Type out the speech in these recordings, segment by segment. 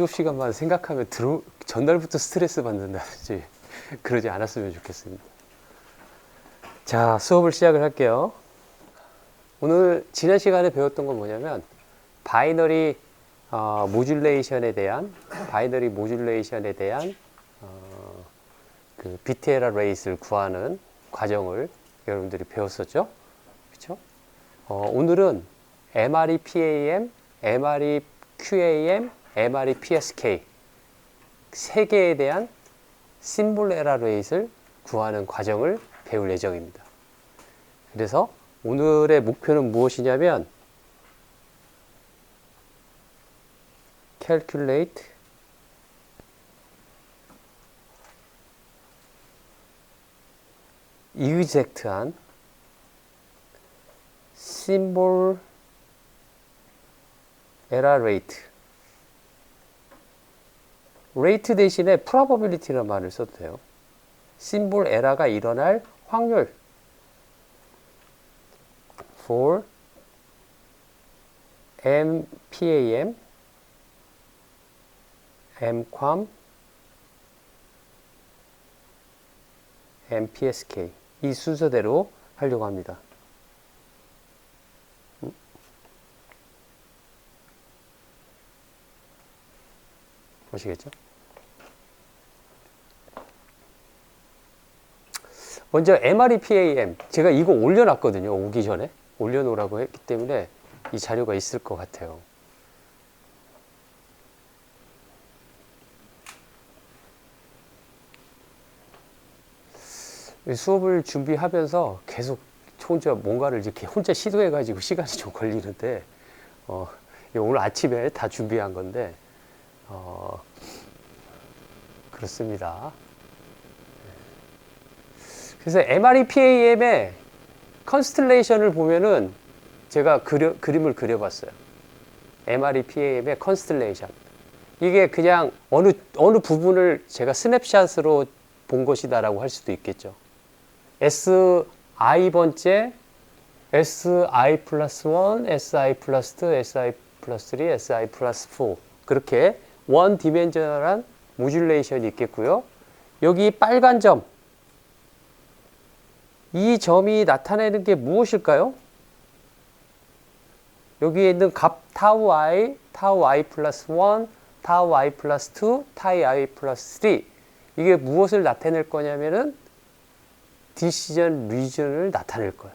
수업 시간만 생각하면 전날부터 스트레스 받는다든지 그러지 않았으면 좋겠습니다. 자, 수업을 시작을 할게요. 오늘 지난 시간에 배웠던 건 뭐냐면 바이너리 모듈레이션에 대한 그 비트 에러 레이스를 구하는 과정을 여러분들이 배웠었죠? 그렇죠? 오늘은 MRE PAM, MRE QAM, MRE PSK 세 개에 대한 심볼 에러 레이스를 구하는 과정을 배울 예정입니다. 그래서 오늘의 목표는 무엇이냐면 calculate exact한 symbol error rate. rate 대신에 probability라는 말을 써도 돼요. symbol error가 일어날 확률. for MPAM, MQAM, MPSK 이 순서대로 하려고 합니다. 보시겠죠? 먼저 MRE PAM 제가 이거 올려놨거든요. 오기 전에 올려놓으라고 했기 때문에 이 자료가 있을 것 같아요. 수업을 준비하면서 계속 혼자 뭔가를 이렇게 혼자 시도해가지고 시간이 좀 걸리는데 오늘 아침에 다 준비한 건데 그렇습니다. 그래서 MRE PAM의 컨스텔레이션을 보면은 제가 그림을 그려봤어요. MRE PAM의 컨스텔레이션. 이게 그냥 어느 부분을 제가 스냅샷으로 본 것이다라고 할 수도 있겠죠. SI 번째, SI 플러스 1, SI 플러스 2, SI 플러스 3, SI 플러스 4 그렇게 원 디멘셔널한 모듈레이션이 있겠고요. 여기 빨간 점, 이 점이 나타내는 게 무엇일까요? 여기에 있는 값 타우 i 플러스 1, 타우 i 플러스 2, 타우 i 플러스 3 이게 무엇을 나타낼 거냐면은 디시전 리전을 나타낼 거예요.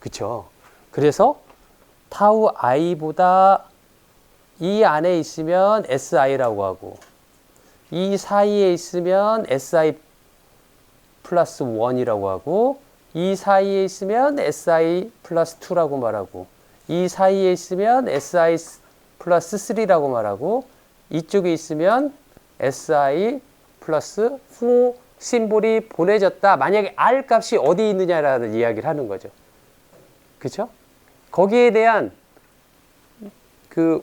그쵸? 그래서 타우 i보다 이 안에 있으면 si라고 하고 이 사이에 있으면 si 플러스 1이라고 하고 이 사이에 있으면 si 플러스 2라고 말하고 이 사이에 있으면 si 플러스 3라고 말하고 이쪽에 있으면 si 플러스 4 심볼이 보내졌다. 만약에 R 값이 어디 있느냐라는 이야기를 하는 거죠. 그렇죠? 거기에 대한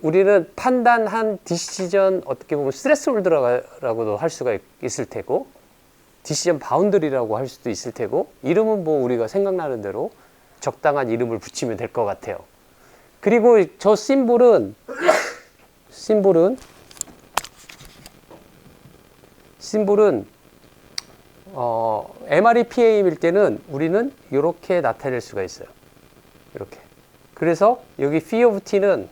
우리는 판단한 디시전 어떻게 보면 스레스홀드라고도 할 수가 있을 테고 디시전 바운더리라고 할 수도 있을 테고 이름은 뭐 우리가 생각나는 대로 적당한 이름을 붙이면 될 것 같아요. 그리고 저 심볼은 MRE PAM일 때는 우리는 이렇게 나타낼 수가 있어요. 이렇게. 그래서 여기 phi of t는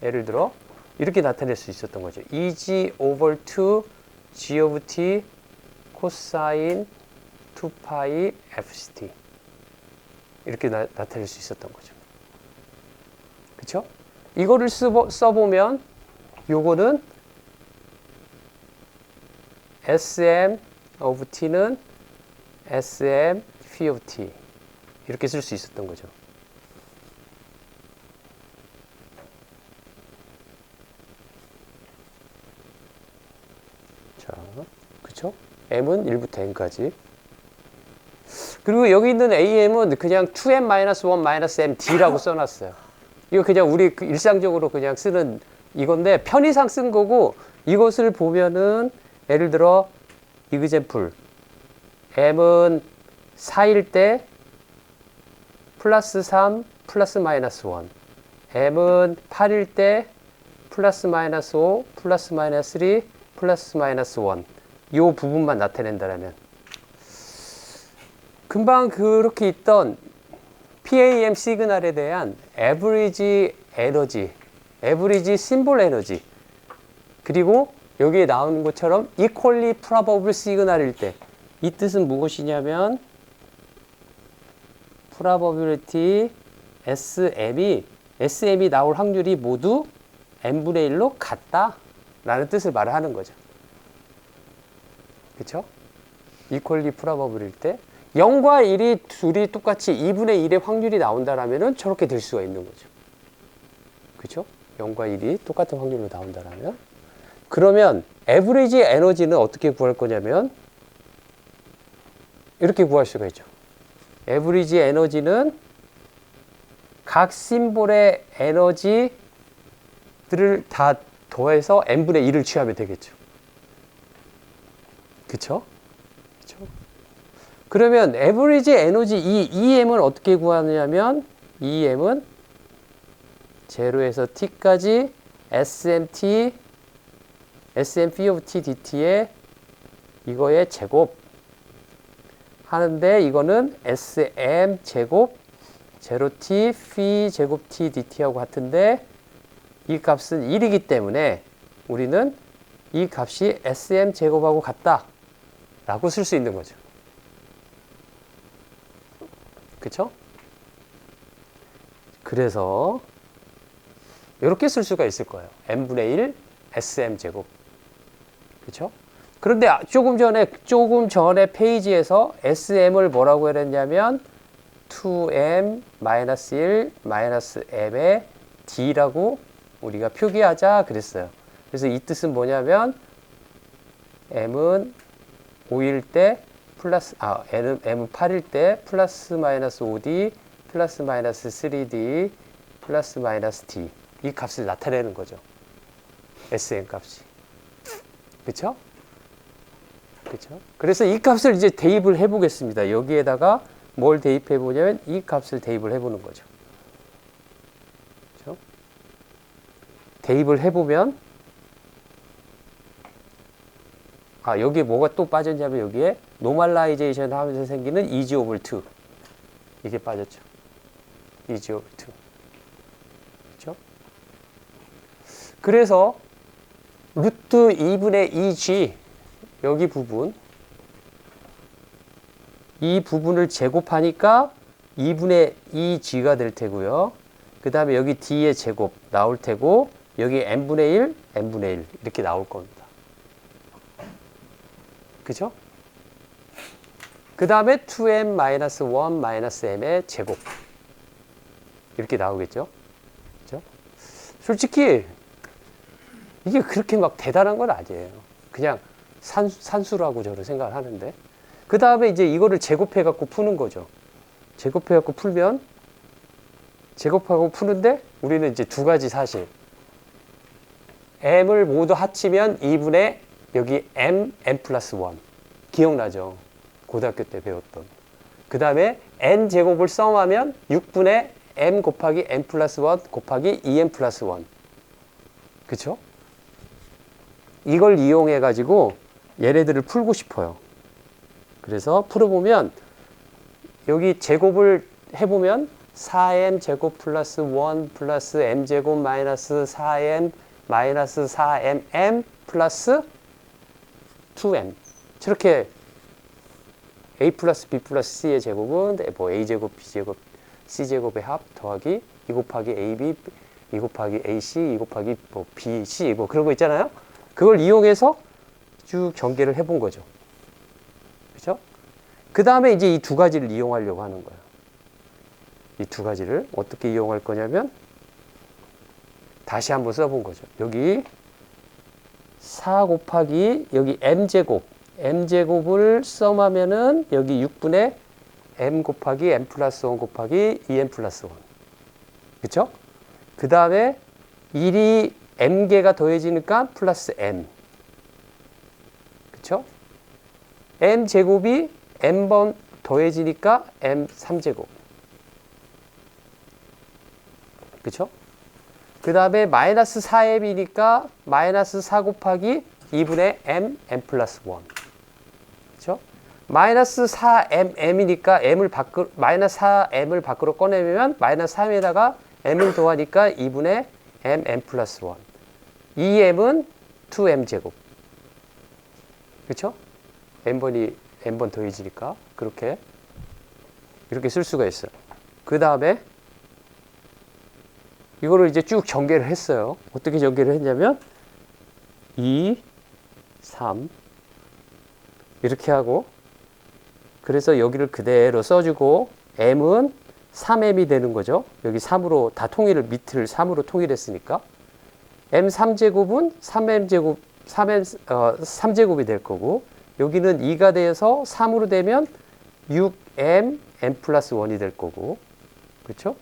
예를 들어 이렇게 나타낼 수 있었던 거죠. EG over 2 G of t 코사인 2파이 FCT 이렇게 나타낼 수 있었던 거죠. 그쵸? 이거를 써보면 요거는 SM of t는 SM phi of t 이렇게 쓸 수 있었던 거죠. 자, 그쵸? m은 1부터 n까지. 그리고 여기 있는 am은 그냥 2m-1-md라고 써놨어요. 이거 그냥 우리 일상적으로 그냥 쓰는 이건데 편의상 쓴 거고 이것을 보면은 예를 들어 example m은 4일 때 플러스 3 플러스 마이너스 1 m은 8일 때 플러스 마이너스 5, 플러스 마이너스 3, 플러스 마이너스 1. 요 부분만 나타낸다라면 금방 그렇게 있던 PAM 시그널에 대한 에버리지 에너지, 에버리지 심볼 에너지, 그리고 여기에 나오는 것처럼 equally probable 시그널일 때 이 뜻은 무엇이냐면 probability SM이 나올 확률이 모두 n분의 1로 같다 라는 뜻을 말을 하는 거죠. 그쵸? equally probable일 때 0과 1이 둘이 똑같이 2분의 1의 확률이 나온다라면 저렇게 될 수가 있는 거죠. 그쵸? 0과 1이 똑같은 확률로 나온다라면 그러면 에버리지 에너지는 어떻게 구할 거냐면 이렇게 구할 수가 있죠. 에버리지 에너지는 각 심볼의 에너지들을 다 더해서 n분의 1을 취하면 되겠죠. 그쵸? 그쵸? 그러면 에버리지 에너지 이 EM은 어떻게 구하느냐면 EM은 0에서 t까지 SMT P of t dt의 이거의 제곱 하는데 이거는 SM 제곱 0t phi 제곱 t dt하고 같은데 이 값은 1이기 때문에 우리는 이 값이 SM 제곱하고 같다 라고 쓸 수 있는 거죠. 그쵸? 그래서 이렇게 쓸 수가 있을 거예요. n분의 1 SM 제곱. 그쵸? 그런데 조금 전에 페이지에서 SM을 뭐라고 했냐면 2m-1 -m의 d라고 우리가 표기하자 그랬어요. 그래서 이 뜻은 뭐냐면 m은 5일 때 플러스 m은 8일 때 플러스 마이너스 5d 플러스 마이너스 3d 플러스 마이너스 d 이 값을 나타내는 거죠. SM 값이. 그쵸? 그쵸? 그래서 이 값을 이제 대입을 해보겠습니다. 여기에다가 뭘 대입해 보냐면 이 값을 대입을 해보는 거죠. 그쵸? 대입을 해보면 여기에 뭐가 또 빠졌냐면 여기에 노멀라이제이션 하면서 생기는 easy over 2 이게 빠졌죠. easy over 2. 그쵸? 그래서 루트 2분의 2g 여기 부분 이 부분을 제곱하니까 2분의 2g가 될 테고요. 그 다음에 여기 d의 제곱 나올 테고 여기 n분의 1, n분의 1 이렇게 나올 겁니다. 그죠? 그 다음에 2m-1-m의 제곱 이렇게 나오겠죠? 그죠? 솔직히 이게 그렇게 막 대단한 건 아니에요. 그냥 산수라고 저는 생각을 하는데 그 다음에 이제 이거를 제곱해 갖고 푸는 거죠. 제곱해 갖고 풀면 제곱하고 푸는데 우리는 이제 두 가지 사실 m을 모두 합치면 2분의 여기 m 플러스 1 기억나죠? 고등학교 때 배웠던 그 다음에 n제곱을 썸하면 6분의 m 곱하기 n 플러스 1 곱하기 2m 플러스 1 그쵸? 이걸 이용해 가지고 얘네들을 풀고 싶어요. 그래서 풀어보면 여기 제곱을 해보면 4m 제곱 플러스 1 플러스 m 제곱 마이너스 4m 마이너스 4mm 플러스 2m 저렇게 a 플러스 b 플러스 c의 제곱은 뭐 a 제곱 b 제곱 c 제곱의 합 더하기 2 곱하기 ab 2 곱하기 ac 2 곱하기 뭐 bc 뭐 그런 거 있잖아요. 그걸 이용해서 쭉 전개를 해본 거죠. 그죠? 그 다음에 이제 이 두 가지를 이용하려고 하는 거예요. 이 두 가지를 어떻게 이용할 거냐면 다시 한번 써본 거죠. 여기 4 곱하기 여기 m제곱을 썸하면은 여기 6분의 m 곱하기 m 플러스 1 곱하기 2m 플러스 1 그쵸? 그 다음에 1이 m개가 더해지니까 플러스 m 그쵸? m제곱이 m번 더해지니까 m 3제곱 그쵸? 그 다음에 마이너스 4m이니까 마이너스 4 곱하기 2분의 m 플러스 1. 그렇죠? 마이너스 4m이니까 마이너스 4m을 밖으로 꺼내면 마이너스 3에다가 m을 더하니까 2분의 m 플러스 1. 이 m은 2m 제곱. 그렇죠? n번 더해지니까 이렇게 쓸 수가 있어요. 그 다음에 이거를 이제 쭉 전개를 했어요. 어떻게 전개를 했냐면 2, 3 이렇게 하고, 그래서 여기를 그대로 써주고 m은 3m이 되는 거죠. 여기 3으로 다 밑을 3으로 통일했으니까 m 3제곱은 3제곱이 될 거고, 여기는 2가 돼서 3으로 되면 6m m 플러스 1이 될 거고, 그렇죠?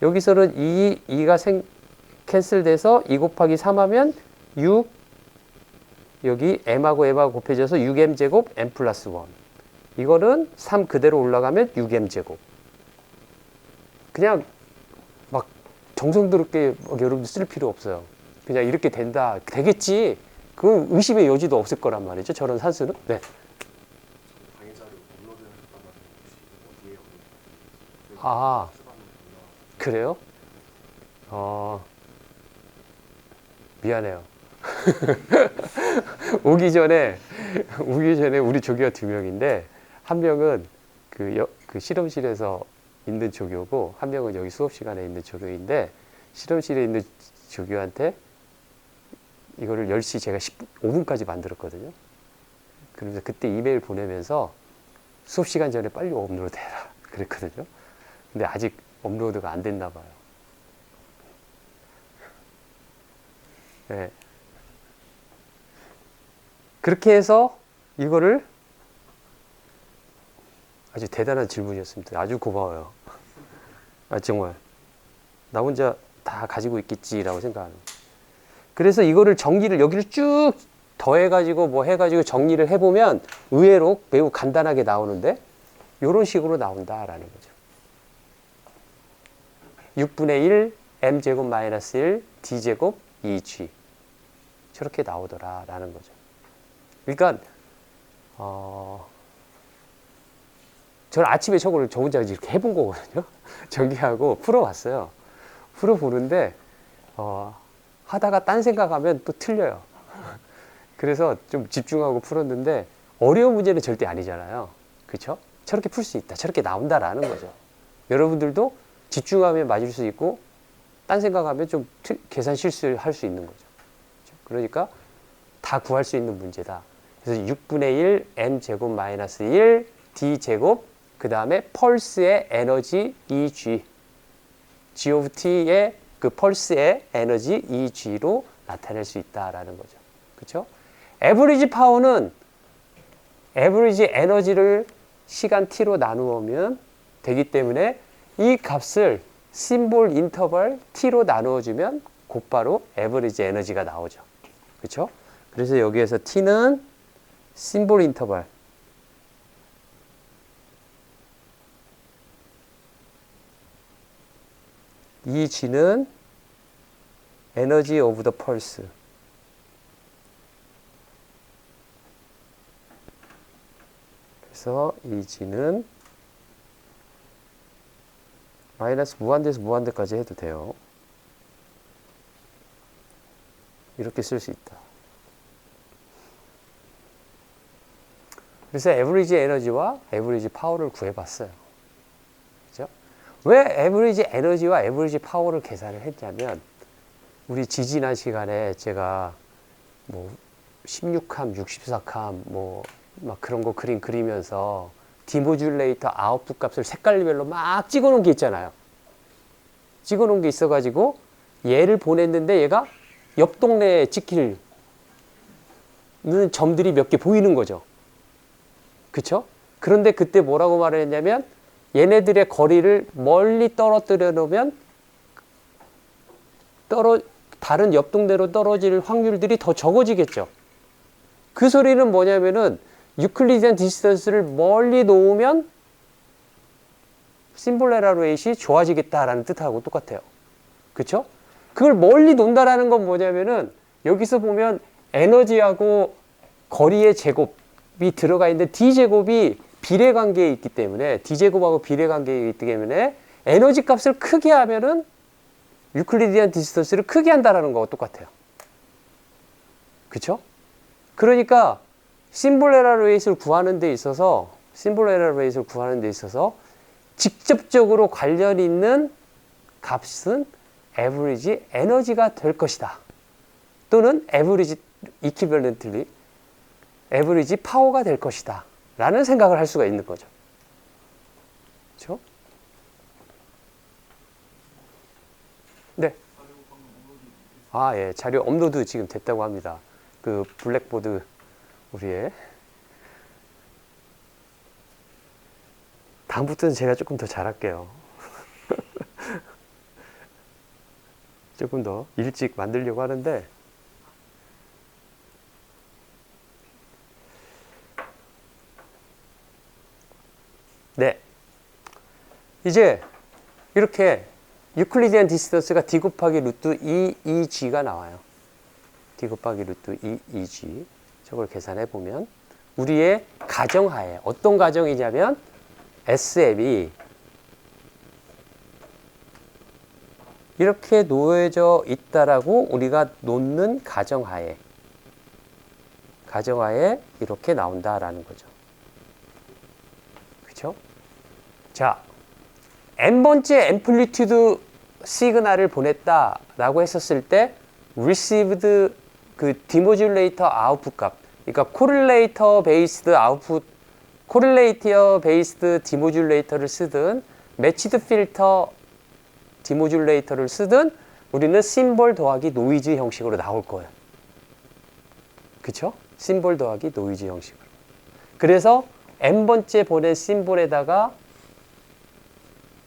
여기서는 2가 캔슬돼서 2 곱하기 3 하면 6, 여기 m하고 m하고 곱해져서 6m 제곱 m 플러스 1. 이거는 3 그대로 올라가면 6m 제곱. 그냥 막 정성스럽게 여러분들 쓸 필요 없어요. 그냥 이렇게 되겠지. 그 의심의 여지도 없을 거란 말이죠. 저런 산수는. 네. 아, 그래요? 미안해요. 오기 전에 우리 조교가 2명인데, 한 명은 그 실험실에서 있는 조교고, 한 명은 여기 수업 시간에 있는 조교인데, 실험실에 있는 조교한테 이거를 10시 제가 5분까지 만들었거든요. 그러면서 그때 이메일 보내면서 수업 시간 전에 빨리 업로드 해라 그랬거든요. 근데 아직 업로드가 안 됐나 봐요. 네. 그렇게 해서 이거를, 아주 대단한 질문이었습니다. 아주 고마워요. 정말 나 혼자 다 가지고 있겠지라고 생각하는. 그래서 이거를 여기를 쭉 더해가지고 뭐 해가지고 정리를 해보면 의외로 매우 간단하게 나오는데, 이런 식으로 나온다라는 거죠. 6분의 1 m제곱 마이너스 1 d제곱 2g 저렇게 나오더라라는 거죠. 그러니까 저는 아침에 저거를 저 혼자 이렇게 해본 거거든요. 전개하고 풀어봤어요. 풀어보는데 하다가 딴 생각하면 또 틀려요. 그래서 좀 집중하고 풀었는데, 어려운 문제는 절대 아니잖아요. 그렇죠? 저렇게 풀 수 있다, 저렇게 나온다라는 거죠. 여러분들도 집중하면 맞을 수 있고, 딴 생각하면 좀 계산 실수할 수 있는 거죠. 그러니까 다 구할 수 있는 문제다. 그래서 6분의 1 m 제곱 마이너스 1 d 제곱, 그 다음에 펄스의 에너지 EG, G of T의 그 펄스의 에너지 EG로 나타낼 수 있다라는 거죠. 그렇죠? 에버리지 파워는 에버리지 에너지를 시간 t로 나누면 되기 때문에, 이 값을 심볼 인터벌 t로 나누어주면 곧바로 에버리지 에너지가 나오죠. 그렇죠? 그래서 여기에서 t는 심볼 인터벌, 이 g는 에너지 오브 더 펄스, 그래서 이 g는 마이너스 무한대에서 무한대까지 해도 돼요. 이렇게 쓸 수 있다. 그래서 에버리지 에너지와 에버리지 파워를 구해봤어요. 그죠? 왜 에버리지 에너지와 에버리지 파워를 계산을 했냐면, 우리 지지난 시간에 제가 뭐 16캄, 64캄 뭐 막 그런 거 그리면서 디모듈레이터 아웃풋 값을 색깔별로 막 찍어 놓은 게 있잖아요. 찍어 놓은 게 있어가지고 얘를 보냈는데, 얘가 옆 동네에 찍히는 점들이 몇 개 보이는 거죠. 그쵸? 그런데 그때 뭐라고 말을 했냐면, 얘네들의 거리를 멀리 떨어뜨려 놓으면 다른 옆 동네로 떨어질 확률들이 더 적어지겠죠. 그 소리는 뭐냐면은, 유클리디안 디스턴스를 멀리 놓으면 심볼 에러 레이트가 좋아지겠다라는 뜻하고 똑같아요. 그렇죠? 그걸 멀리 논다라는 건 뭐냐면은 여기서 보면 에너지하고 거리의 제곱이 들어가 있는데 D제곱이 비례관계에 있기 때문에 D제곱하고 비례관계에 있기 때문에 에너지 값을 크게 하면은 유클리디안 디스턴스를 크게 한다라는 거와 똑같아요. 그쵸? 그러니까 심볼 에러 레이트를 구하는 데 있어서 직접적으로 관련 있는 값은 에버리지 에너지가 될 것이다. 또는 에버리지 이퀴벌런틀리 에버리지 파워가 될 것이다. 라는 생각을 할 수가 있는 거죠. 그렇죠? 네. 아, 예. 자료 업로드 지금 됐다고 합니다. 그 블랙보드 우리의 다음부터는 제가 조금 더 잘할게요. 조금 더 일찍 만들려고 하는데 네. 이제 이렇게 유클리디안 디스턴스가 D 곱하기 루트 2EG가 나와요. D 곱하기 루트 2EG. 저걸 계산해 보면 우리의 가정하에 어떤 가정이냐면 SM이 이렇게 놓여져 있다라고 우리가 놓는 가정하에 이렇게 나온다라는 거죠. 그렇죠? 자, n번째 앰플리튜드 시그널을 보냈다라고 했었을 때 received 그 디모듈레이터 아웃풋 값, 그러니까 코릴레이터 베이스드 아웃풋, 코릴레이터 베이스드 디모듈레이터를 쓰든 매치드 필터 디모듈레이터를 쓰든 우리는 심볼 더하기 노이즈 형식으로 나올 거예요. 그쵸? 심볼 더하기 노이즈 형식으로. 그래서 n번째 보낸 심볼에다가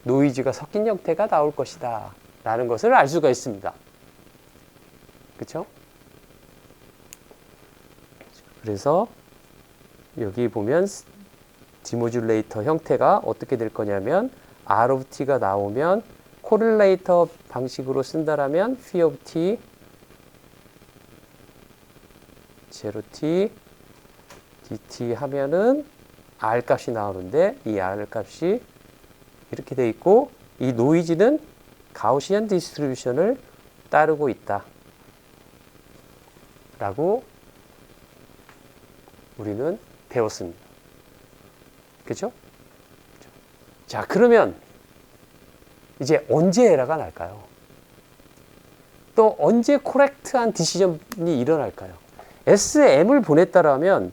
노이즈가 섞인 형태가 나올 것이다 라는 것을 알 수가 있습니다. 그쵸? 그래서 여기 보면 디모듈레이터 형태가 어떻게 될 거냐면 R of T가 나오면 코릴레이터 방식으로 쓴다라면 P of T 0T dt 하면은 R 값이 나오는데 이 R 값이 이렇게 돼 있고 이 노이즈는 가우시안 디스트리뷰션을 따르고 있다 라고 우리는 배웠습니다. 그죠? 자, 그러면 이제 언제 에러가 날까요? 또 언제 코렉트한 디시전이 일어날까요? SM을 보냈다라면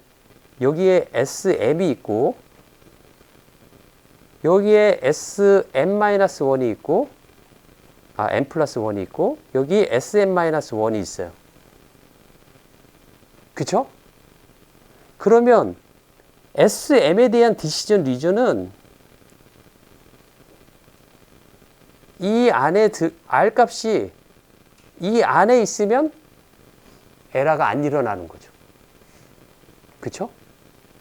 여기에 SM이 있고 여기에 SM-1이 있고 M 플러스 1이 있고 여기 SM-1이 있어요. 그쵸? 그러면 SM에 대한 디시전 리전은 이 안에 R 값이 이 안에 있으면 에러가 안 일어나는 거죠. 그쵸?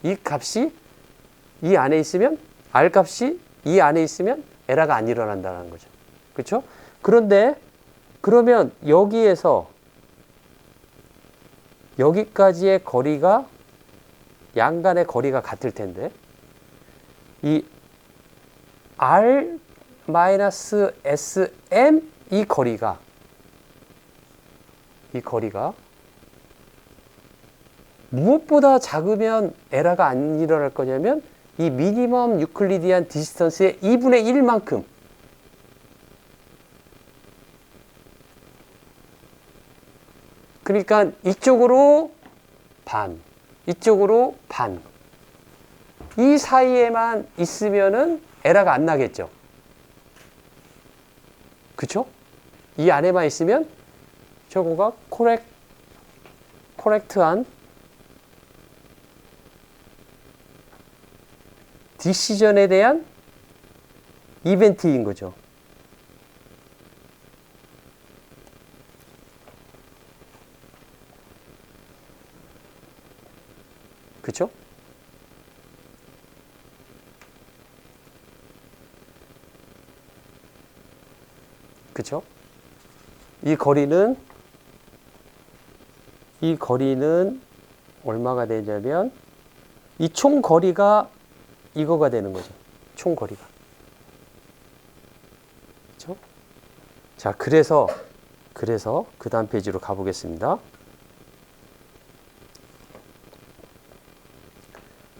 이 값이 이 안에 있으면 R 값이 이 안에 있으면 에러가 안 일어난다는 거죠. 그쵸? 그런데 그러면 여기에서 여기까지의 거리가 양간의 거리가 같을 텐데 이 R-SM 이 거리가 무엇보다 작으면 에러가 안 일어날 거냐면 이 미니멈 유클리디안 디스턴스의 2분의 1만큼 그러니까 이쪽으로 반, 이쪽으로 반. 이 사이에만 있으면은 에러가 안 나겠죠. 그쵸? 이 안에만 있으면 저거가 코렉트한 디시전에 대한 이벤트인 거죠. 그쵸? 그쵸? 이 거리는 얼마가 되냐면 이 총 거리가 이거가 되는 거죠. 총 거리가. 그렇죠? 자, 그래서 그 다음 페이지로 가보겠습니다.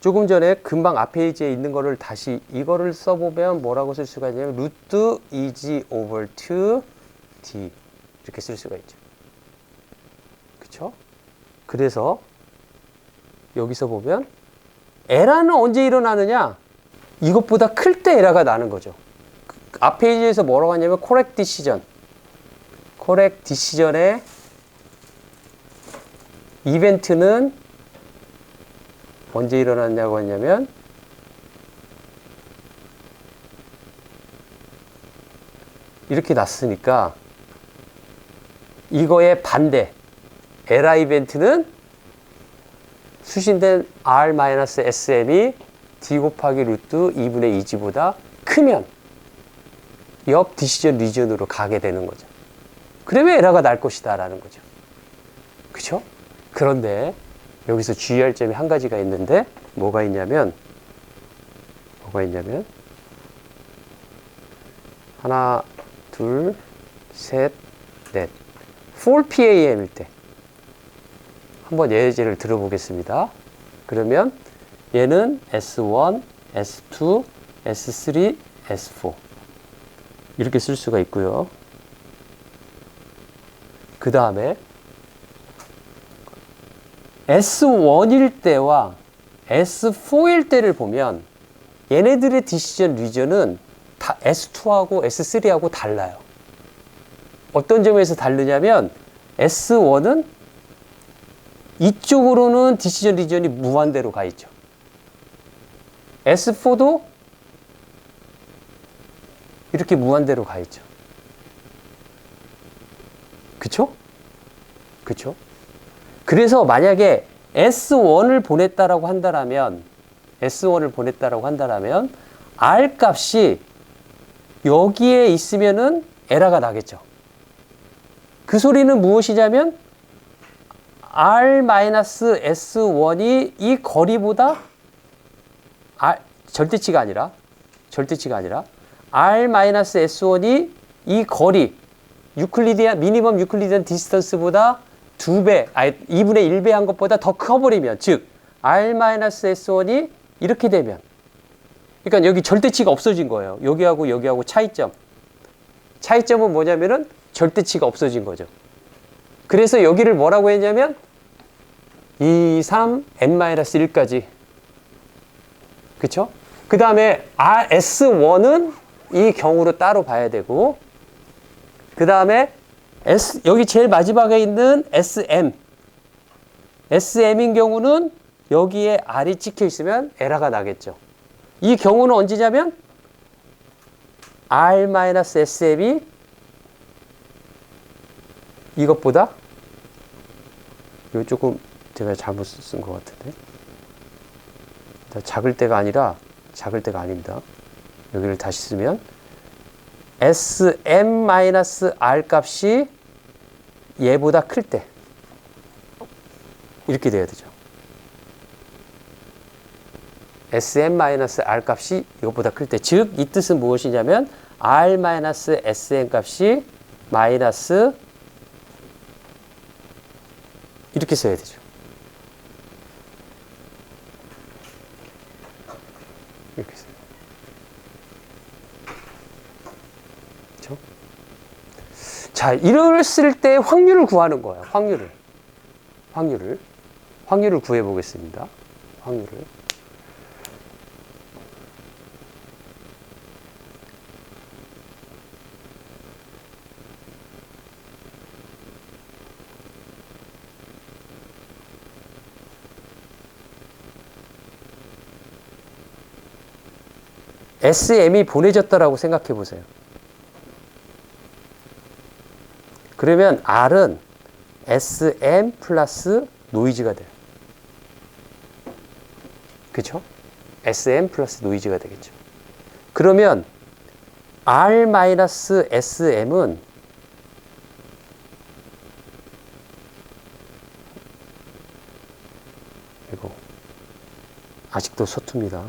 조금 전에 금방 앞 페이지에 있는 거를 다시 이거를 써보면 뭐라고 쓸 수가 있냐면 루트 2g over 2d 이렇게 쓸 수가 있죠. 그쵸? 그래서 여기서 보면 에러는 언제 일어나느냐? 이것보다 클 때 에러가 나는 거죠. 앞 페이지에서 뭐라고 하냐면 correct decision의 이벤트는 언제 일어났냐고 했냐면 이렇게 났으니까 이거의 반대 에러 이벤트는 수신된 R-SM이 D 곱하기 루트 2분의 2g보다 크면 옆 디시전 리전으로 가게 되는 거죠. 그러면 에러가 날 것이다 라는 거죠. 그쵸? 그런데 여기서 주의할 점이 한 가지가 있는데 뭐가 있냐면 하나, 둘, 셋, 넷 4PAM일 때 한번 예제를 들어보겠습니다. 그러면 얘는 S1, S2, S3, S4 이렇게 쓸 수가 있고요. 그 다음에 S1일 때와 S4일 때를 보면 얘네들의 디시전 리전은 다 S2하고 S3하고 달라요. 어떤 점에서 다르냐면 S1은 이쪽으로는 디시전 리전이 무한대로 가 있죠. S4도 이렇게 무한대로 가 있죠. 그쵸? 그쵸? 그래서 만약에 S1을 보냈다라고 한다면 R 값이 여기에 있으면은 에러가 나겠죠. 그 소리는 무엇이냐면 R-S1이 이 거리보다 절대치가 아니라 R-S1이 이 거리 미니멈 유클리디안 디스턴스보다 2배, 2분의 1배 한 것보다 더 커버리면, 즉 R-S1이 이렇게 되면, 그러니까 여기 절대치가 없어진 거예요. 여기하고 차이점은 뭐냐면은 절대치가 없어진 거죠. 그래서 여기를 뭐라고 했냐면 2, 3, n-1까지. 그쵸? 그 다음에 S1은 이 경우로 따로 봐야 되고, 그 다음에 여기 제일 마지막에 있는 SM인 경우는 여기에 R이 찍혀 있으면 에러가 나겠죠. 이 경우는 언제냐면 R-SM이 이것보다 이거 조금 제가 잘못 쓴 것 같은데 작을 때가 아닙니다. 여기를 다시 쓰면 SM-R 값이 얘보다 클 때 이렇게 돼야 되죠. SM-R 값이 이것보다 클 때, 즉 이 뜻은 무엇이냐면 R-SM 값이 마이너스 이렇게 써야 되죠. 이렇게 써요. 그렇죠? 자, 이랬을 때 확률을 구하는 거예요. 확률을 구해 보겠습니다. 확률을. SM이 보내졌다라고 생각해 보세요. 그러면 R은 SM 플러스 노이즈가 돼요. 그쵸? SM 플러스 노이즈가 되겠죠. 그러면 R-SM은 이거 아직도 서툽니다.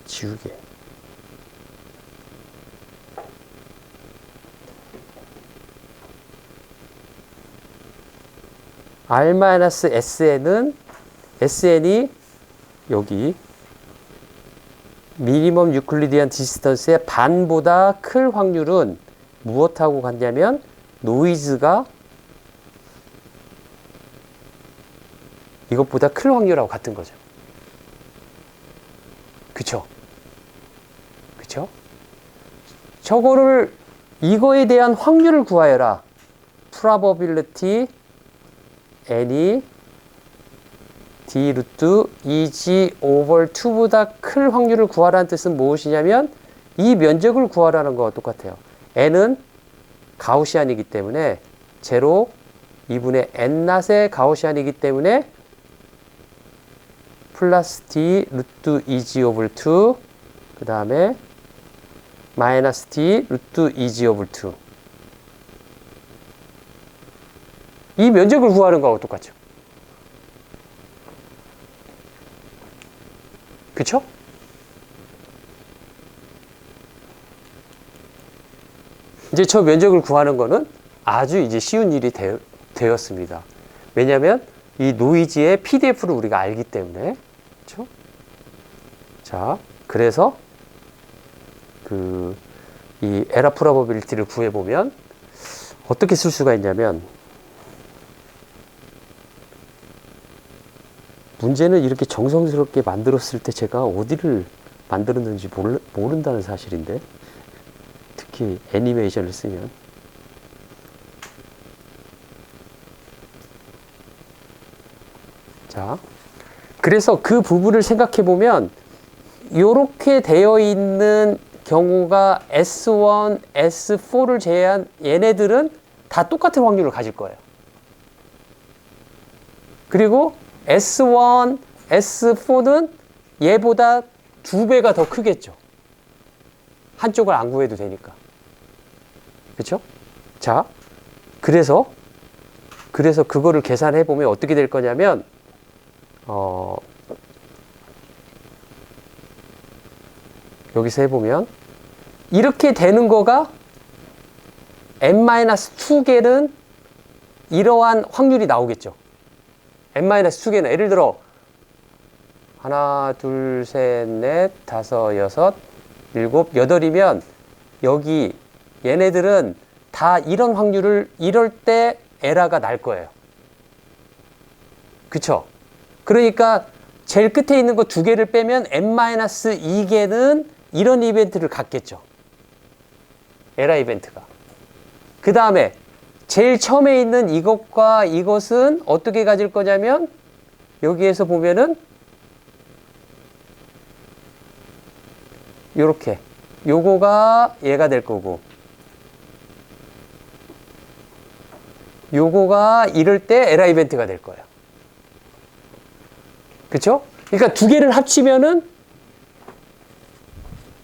지우개. R-SN은 SN이 여기 미니멈 유클리디안 디스턴스의 반보다 클 확률은 무엇하고 같냐면 노이즈가 이것보다 클 확률하고 같은 거죠. 그쵸? 그쵸? 저거를 이거에 대한 확률을 구하여라. probability n이 d 루트 2g over 2보다 클 확률을 구하라는 뜻은 무엇이냐면 이 면적을 구하라는 거와 똑같아요. n은 가우시안이기 때문에 제로 2분의 n-의 가우시안이기 때문에 플러스 d 루트 2g over 2 그 다음에 마이너스 d 루트 2g over 2 이 면적을 구하는 거하고 똑같죠. 그쵸? 이제 저 면적을 구하는 거는 아주 이제 쉬운 일이 되었습니다. 왜냐하면 이 노이즈의 PDF를 우리가 알기 때문에. 그쵸? 자, 그래서 이 에러 프로버빌리티를 구해보면 어떻게 쓸 수가 있냐면 문제는 이렇게 정성스럽게 만들었을 때 제가 어디를 만들었는지 모른다는 사실인데 특히 애니메이션을 쓰면 자 그래서 그 부분을 생각해 보면 이렇게 되어 있는 경우가 S1, S4를 제외한 얘네들은 다 똑같은 확률을 가질 거예요. 그리고 S1, S4는 얘보다 2배가 더 크겠죠. 한쪽을 안 구해도 되니까. 그렇죠? 자, 그래서 그거를 계산해 보면 어떻게 될 거냐면 여기서 해보면 이렇게 되는 거가 n-2개는 이러한 확률이 나오겠죠. n-2개는 예를 들어 하나, 둘, 셋, 넷, 다섯, 여섯, 일곱, 여덟이면 여기 얘네들은 다 이런 확률을 이럴 때 에러가 날 거예요. 그쵸? 그러니까 제일 끝에 있는 거 2개를 빼면 n-2개는 이런 이벤트를 갖겠죠. 에러 이벤트가. 그 다음에 제일 처음에 있는 이것과 이것은 어떻게 가질 거냐면 여기에서 보면은 요렇게 요거가 얘가 될 거고 요거가 이럴 때 에러 이벤트가 될 거예요. 그쵸? 그러니까 2개를 합치면은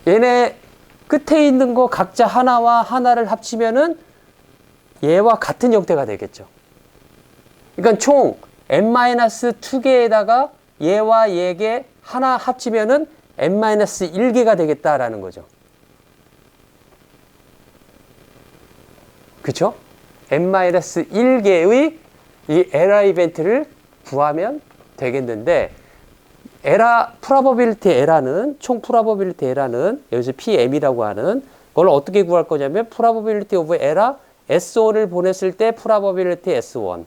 얘네 끝에 있는 거 각자 하나와 하나를 합치면은 얘와 같은 형태가 되겠죠. 그러니까 총 n-2개에다가 얘와 얘게 하나 합치면은 n-1개가 되겠다라는 거죠. 그쵸? n-1개의 이 에러 이벤트를 구하면 되겠는데 프로버빌리티 에러는 총 프로버빌리티 에러는 여기서 PM이라고 하는 그걸 어떻게 구할 거냐면 프로버빌리티 오브 에러 S1을 보냈을 때 프로버빌리티 S1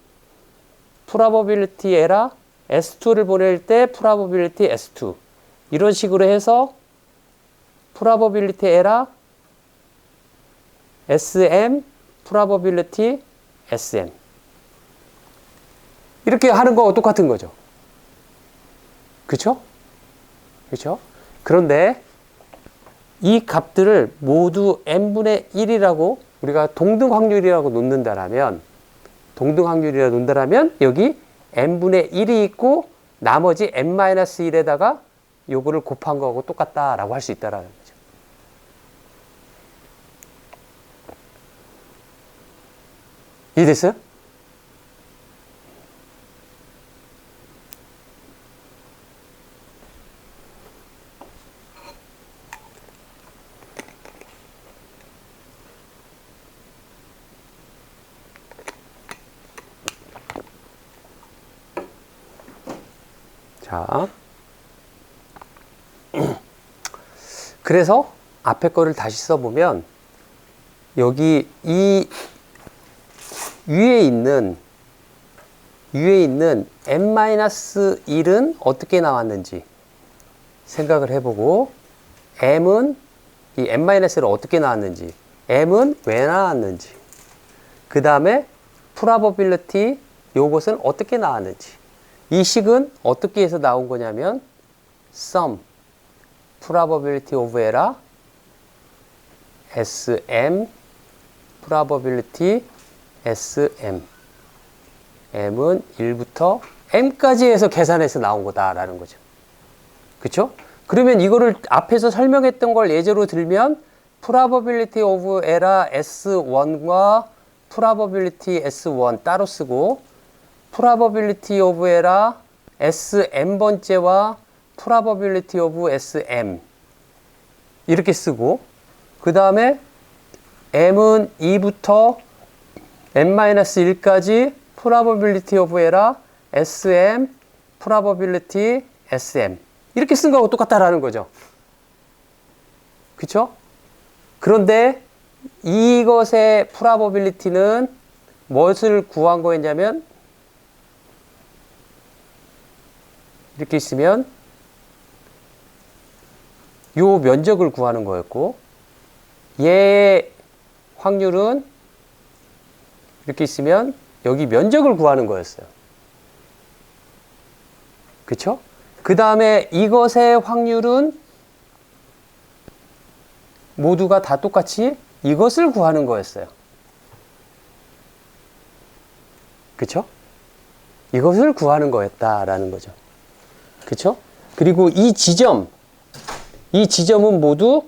프로버빌리티 에러 S2를 보낼 때 프로버빌리티 S2 이런 식으로 해서 프로버빌리티 에러 SM 프로버빌리티 SM 이렇게 하는 거와 똑같은 거죠. 그쵸? 그쵸? 그런데 이 값들을 모두 n분의 1이라고 우리가 동등 확률이라고 놓는다라면 여기 n분의 1이 있고 나머지 n-1에다가 요거를 곱한 거하고 똑같다라고 할 수 있다라는 거죠. 이해됐어요? 자, 그래서 앞에 거를 다시 써보면 여기 이 위에 있는 n-1은 어떻게 나왔는지 생각을 해보고 m은 이 n-1을 어떻게 나왔는지 m은 왜 나왔는지 그 다음에 probability 요것은 어떻게 나왔는지 이 식은 어떻게 해서 나온 거냐면 sum probability of error sm probability sm m은 1부터 m까지 해서 계산해서 나온 거다라는 거죠. 그쵸? 그러면 이거를 앞에서 설명했던 걸 예제로 들면 probability of error S1과 probability S1 따로 쓰고 probability of error Sm번째와 probability of Sm 이렇게 쓰고 그 다음에 m은 2부터 n-1까지 probability of error Sm probability Sm 이렇게 쓴 거하고 똑같다라는 거죠. 그쵸? 그런데 이것의 probability는 무엇을 구한 거였냐면 이렇게 있으면 요 면적을 구하는 거였고 얘의 확률은 이렇게 있으면 여기 면적을 구하는 거였어요. 그쵸? 그 다음에 이것의 확률은 모두가 다 똑같이 이것을 구하는 거였어요. 그쵸? 이것을 구하는 거였다라는 거죠. 그쵸? 그리고 이 지점은 모두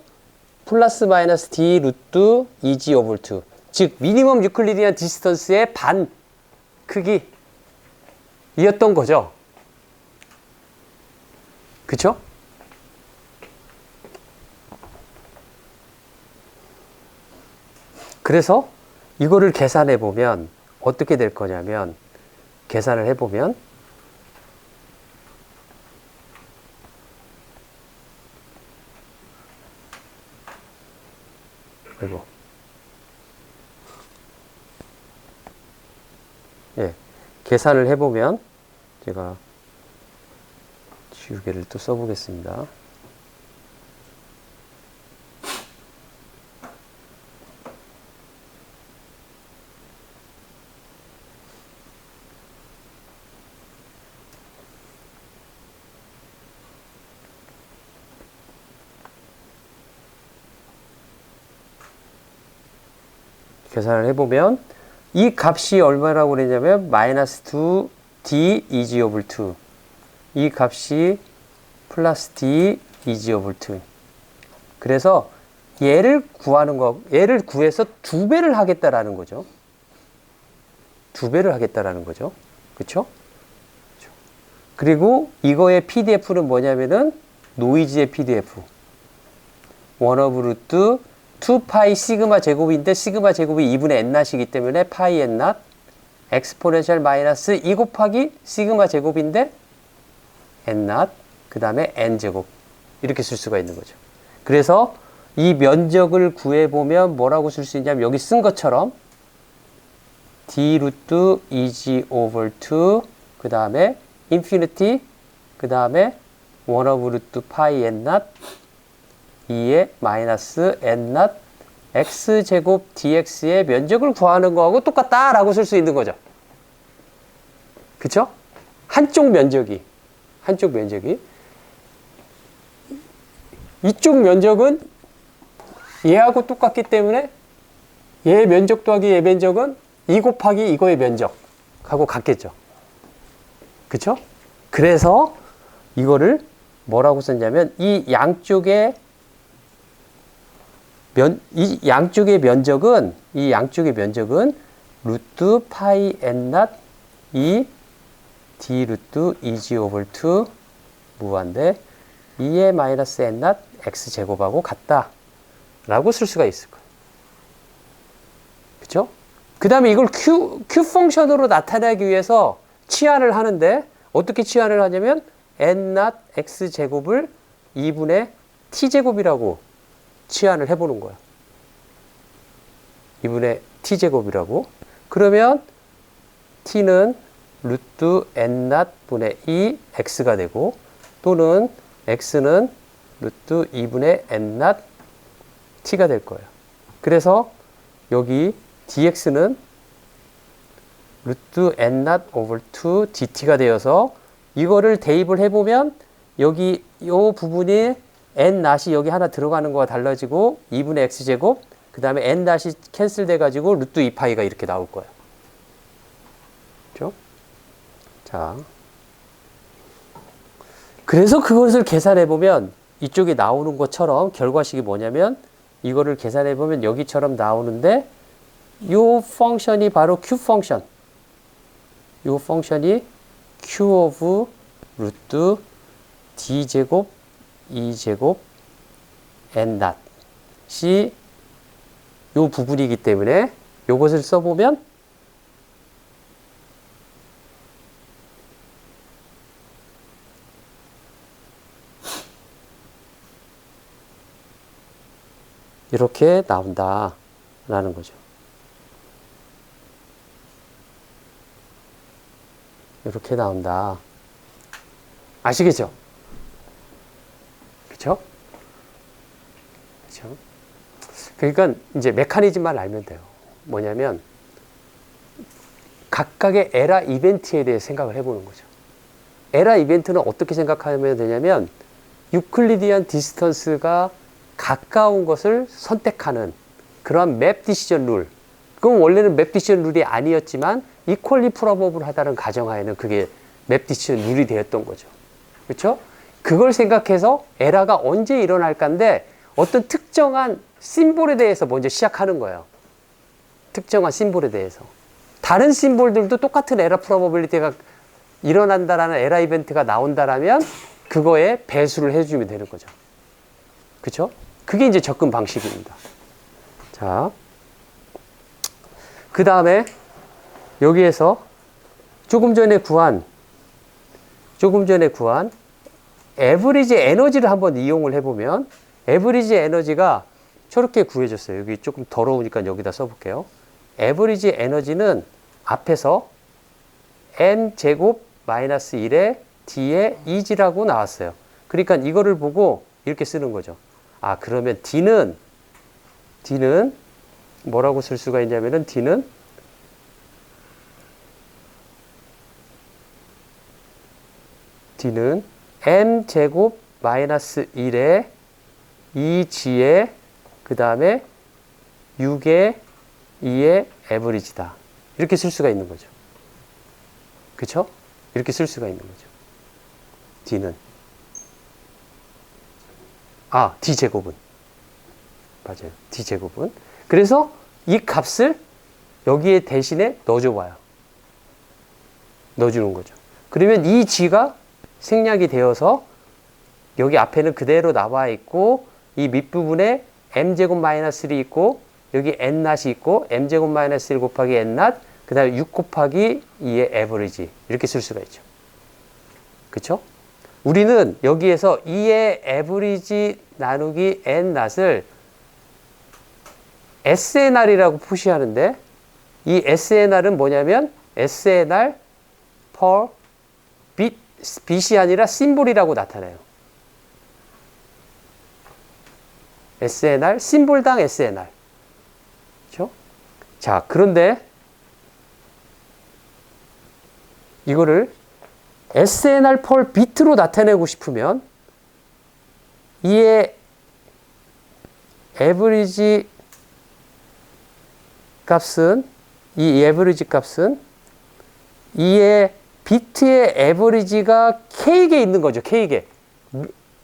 플러스 마이너스 d 루트 2g 오버 2 즉 미니멈 유클리디안 디스턴스의 반 크기이었던 거죠. 그쵸? 그래서 이거를 계산해 보면 어떻게 될 거냐면 계산을 해보면 아이고 예, 계산을 해보면 제가 지우개를 또 써보겠습니다. 계산을 해보면 이 값이 얼마라고 그랬냐면 마이너스 2d 이지 오브 2 이 값이 플러스 d 이지 오브 2 그래서 얘를 구해서 2배를 하겠다라는 거죠. 2배를 하겠다라는 거죠. 그쵸? 그리고 이거의 PDF는 뭐냐면은 노이즈의 PDF 1 오브 루트 2파이 시그마 제곱인데 시그마 제곱이 2분의 n-이기 때문에 파이 n-, 엑스포넨셜 마이너스 2 곱하기 시그마 제곱인데 n-, 그 다음에 n제곱 이렇게 쓸 수가 있는 거죠. 그래서 이 면적을 구해보면 뭐라고 쓸 수 있냐면 여기 쓴 것처럼 d 루트 2g over 2 그 다음에 인피니티 그 다음에 1 오브 루트 파이 n-, 2의 마이너스 n-, x제곱 dx의 면적을 구하는 거하고 똑같다라고 쓸 수 있는 거죠. 그쵸? 한쪽 면적이 이쪽 면적은 얘하고 똑같기 때문에 얘의 면적 더하기 얘의 면적은 2 곱하기 이거의 면적하고 같겠죠. 그쵸? 그래서 이거를 뭐라고 썼냐면 이 양쪽의 면적은 루트 파이 n-, 이 d 루트 2g 오버 2 무한대 2의 마이너스 n-, x 제곱하고 같다 라고 쓸 수가 있을 거예요. 그쵸? 그 다음에 이걸 q 펑션으로 나타내기 위해서 치환을 하는데 어떻게 치환을 하냐면 n not x제곱을 2분의 t제곱이라고 치환을 해보는 거야. 2분의 t제곱이라고. 그러면 t는 루트 n not 분의 2 x가 되고, 또는 x는 루트 2분의 n not t가 될 거예요. 그래서 여기 dx는 루트 n not over 2 dt가 되어서 이거를 대입을 해보면 여기 요 부분이 n not이 여기 하나 들어가는 거와 달라지고 2분의 x제곱, 그 다음에 n not이 캔슬 돼가지고 루트 2파이가 이렇게 나올 거예요. 그렇죠? 자, 그래서 그것을 계산해보면 이쪽에 나오는 것처럼 결과식이 뭐냐면 이거를 계산해보면 여기처럼 나오는데 요 펑션이 바로 q 펑션. 요 펑션이 q of 루트 d제곱 2제곱 n not이 요 부분이기 때문에 요것을 써보면 이렇게 나온다라는 거죠. 이렇게 나온다. 아시겠죠? 그렇죠? 그렇죠? 그러니까 이제 메커니즘만 알면 돼요. 뭐냐면 각각의 에라 이벤트에 대해 생각을 해보는 거죠. 에라 이벤트는 어떻게 생각하면 되냐면 유클리디안 디스턴스가 가까운 것을 선택하는 그런 맵 디시전 룰. 그건 원래는 맵 디시전 룰이 아니었지만 이퀄리 프로버블하다는 가정하에는 그게 맵 디시전 룰이 되었던 거죠. 그렇죠? 그걸 생각해서 에라가 언제 일어날까인데 어떤 특정한 심볼에 대해서 먼저 시작하는 거예요. 특정한 심볼에 대해서. 다른 심볼들도 똑같은 에라 프로버빌리티가 일어난다라는 에라 이벤트가 나온다라면 그거에 배수를 해주면 되는 거죠. 그렇죠? 그게 이제 접근 방식입니다. 자, 그 다음에 여기에서 조금 전에 구한 에버리지 에너지를 한번 이용을 해보면 에버리지 에너지가 저렇게 구해졌어요. 여기 조금 더러우니까 여기다 써볼게요. 에버리지 에너지는 앞에서 n제곱 마이너스 1에 d의 2g라고 나왔어요. 그러니까 이거를 보고 이렇게 쓰는 거죠. 아, 그러면 D는 뭐라고 쓸 수가 있냐면은 D는 m제곱 마이너스 1에 2g에 그 다음에 6에 2의 에버리지다. 이렇게 쓸 수가 있는 거죠. 그쵸? 이렇게 쓸 수가 있는 거죠. D는. D제곱은. 맞아요. D제곱은. 그래서 이 값을 여기에 대신에 넣어줘봐요. 넣어주는 거죠. 그러면 이 G가 생략이 되어서 여기 앞에는 그대로 나와 있고 이 밑부분에 m제곱 마이너스 1이 있고 여기 n not이 있고 m제곱 마이너스 1 곱하기 n not 그 다음에 6 곱하기 2의 에버리지 이렇게 쓸 수가 있죠. 그쵸? 우리는 여기에서 2의 에버리지 나누기 n not을 SNR이라고 표시하는데 이 SNR은 뭐냐면 SNR per bit이 아니라 심볼이라고 나타나요. SNR, 심볼당 SNR. 그렇죠? 자, 그런데 이거를 SNR per bit로 나타내고 싶으면 이의 에버리지 값은 이 에버리지 값은 이의 비트의 에버리지가 K개 있는 거죠. K개.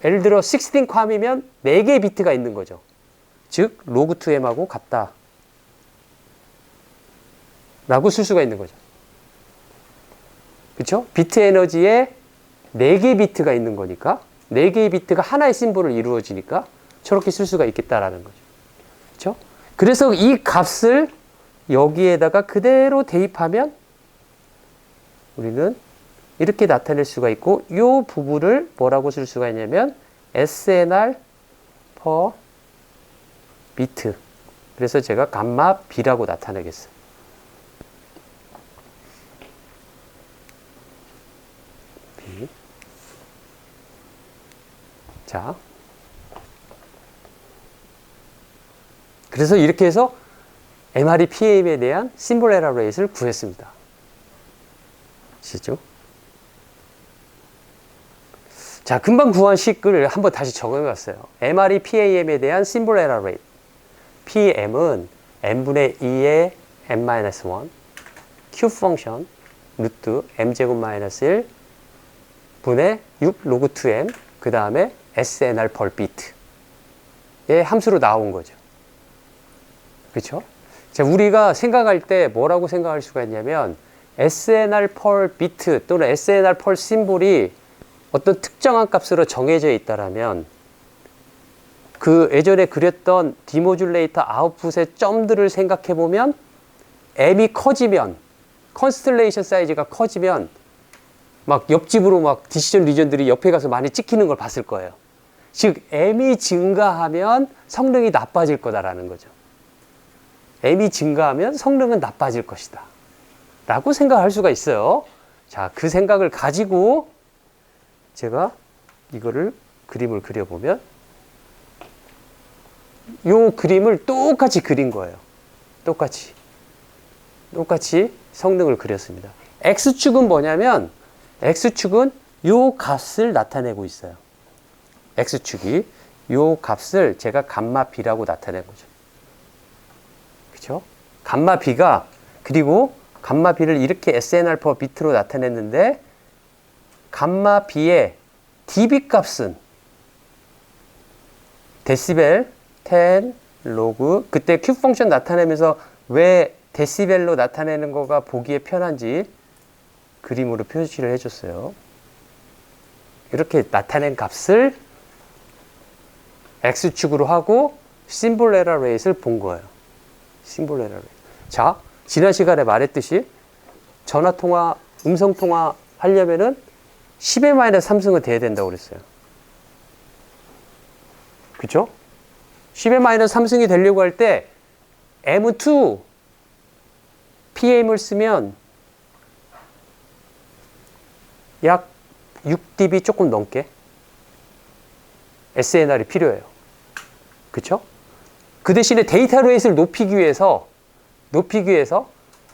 예를 들어 16 컴이면 4개의 비트가 있는 거죠. 즉 로그 2m하고 같다. 라고 쓸 수가 있는 거죠. 그렇죠? 비트 에너지에 4개의 비트가 있는 거니까 4개의 비트가 하나의 심볼을 이루어지니까 저렇게 쓸 수가 있겠다라는 거죠. 그렇죠? 그래서 이 값을 여기에다가 그대로 대입하면 우리는 이렇게 나타낼 수가 있고 이 부분을 뭐라고 쓸 수가 있냐면 SNR per bit. 그래서 제가 감마 B라고 나타내겠어요. B. 자. 그래서 이렇게 해서 MRE PAM에 대한 심볼 에러 레이트를 구했습니다. 아시죠? 자, 금방 구한 식을 한번 다시 적어 봤어요. MRE PAM에 대한 심볼 에러 레이트. PM은 n분의 2의 n-1 Q 펑션 루트 m제곱 마이너스 1 분의 6 로그 2m 그 다음에 SNR per bit의 함수로 나온 거죠. 그렇죠? 자, 우리가 생각할 때 뭐라고 생각할 수가 있냐면 SNR per bit 또는 SNR per 심볼이 어떤 특정한 값으로 정해져 있다라면 그 예전에 그렸던 디모듈레이터 아웃풋의 점들을 생각해 보면 m이 커지면 컨스텔레이션 사이즈가 커지면 막 옆집으로 막 디시전 리전들이 옆에 가서 많이 찍히는 걸 봤을 거예요. 즉 m이 증가하면 성능이 나빠질 거다라는 거죠. m이 증가하면 성능은 나빠질 것이다 라고 생각할 수가 있어요. 자, 그 생각을 가지고 제가 이거를 그림을 그려보면 요 그림을 똑같이 그린 거예요. 똑같이 성능을 그렸습니다. X축은 뭐냐면 X축은 요 값을 나타내고 있어요. X축이 요 값을 제가 감마 B라고 나타낸 거죠. 그렇죠? 감마 B가 그리고 감마 B를 이렇게 SNR per bit로 나타냈는데 감마 B의 dB 값은 데시벨 10 로그 그때 Q 펑션 나타내면서 왜 데시벨로 나타내는 거가 보기에 편한지 그림으로 표시를 해줬어요. 이렇게 나타낸 값을 X축으로 하고 심볼 에러 레이트를 본 거예요. 심볼 에러 레이트. 자, 지난 시간에 말했듯이 전화통화, 음성통화 하려면은 10의 마이너스 3승은 돼야 된다고 그랬어요. 그쵸? 10의 마이너스 3승이 되려고 할 때 M2 PM을 쓰면 약 6dB 조금 넘게 SNR이 필요해요. 그쵸? 그 대신에 데이터 레이트를 높이기 위해서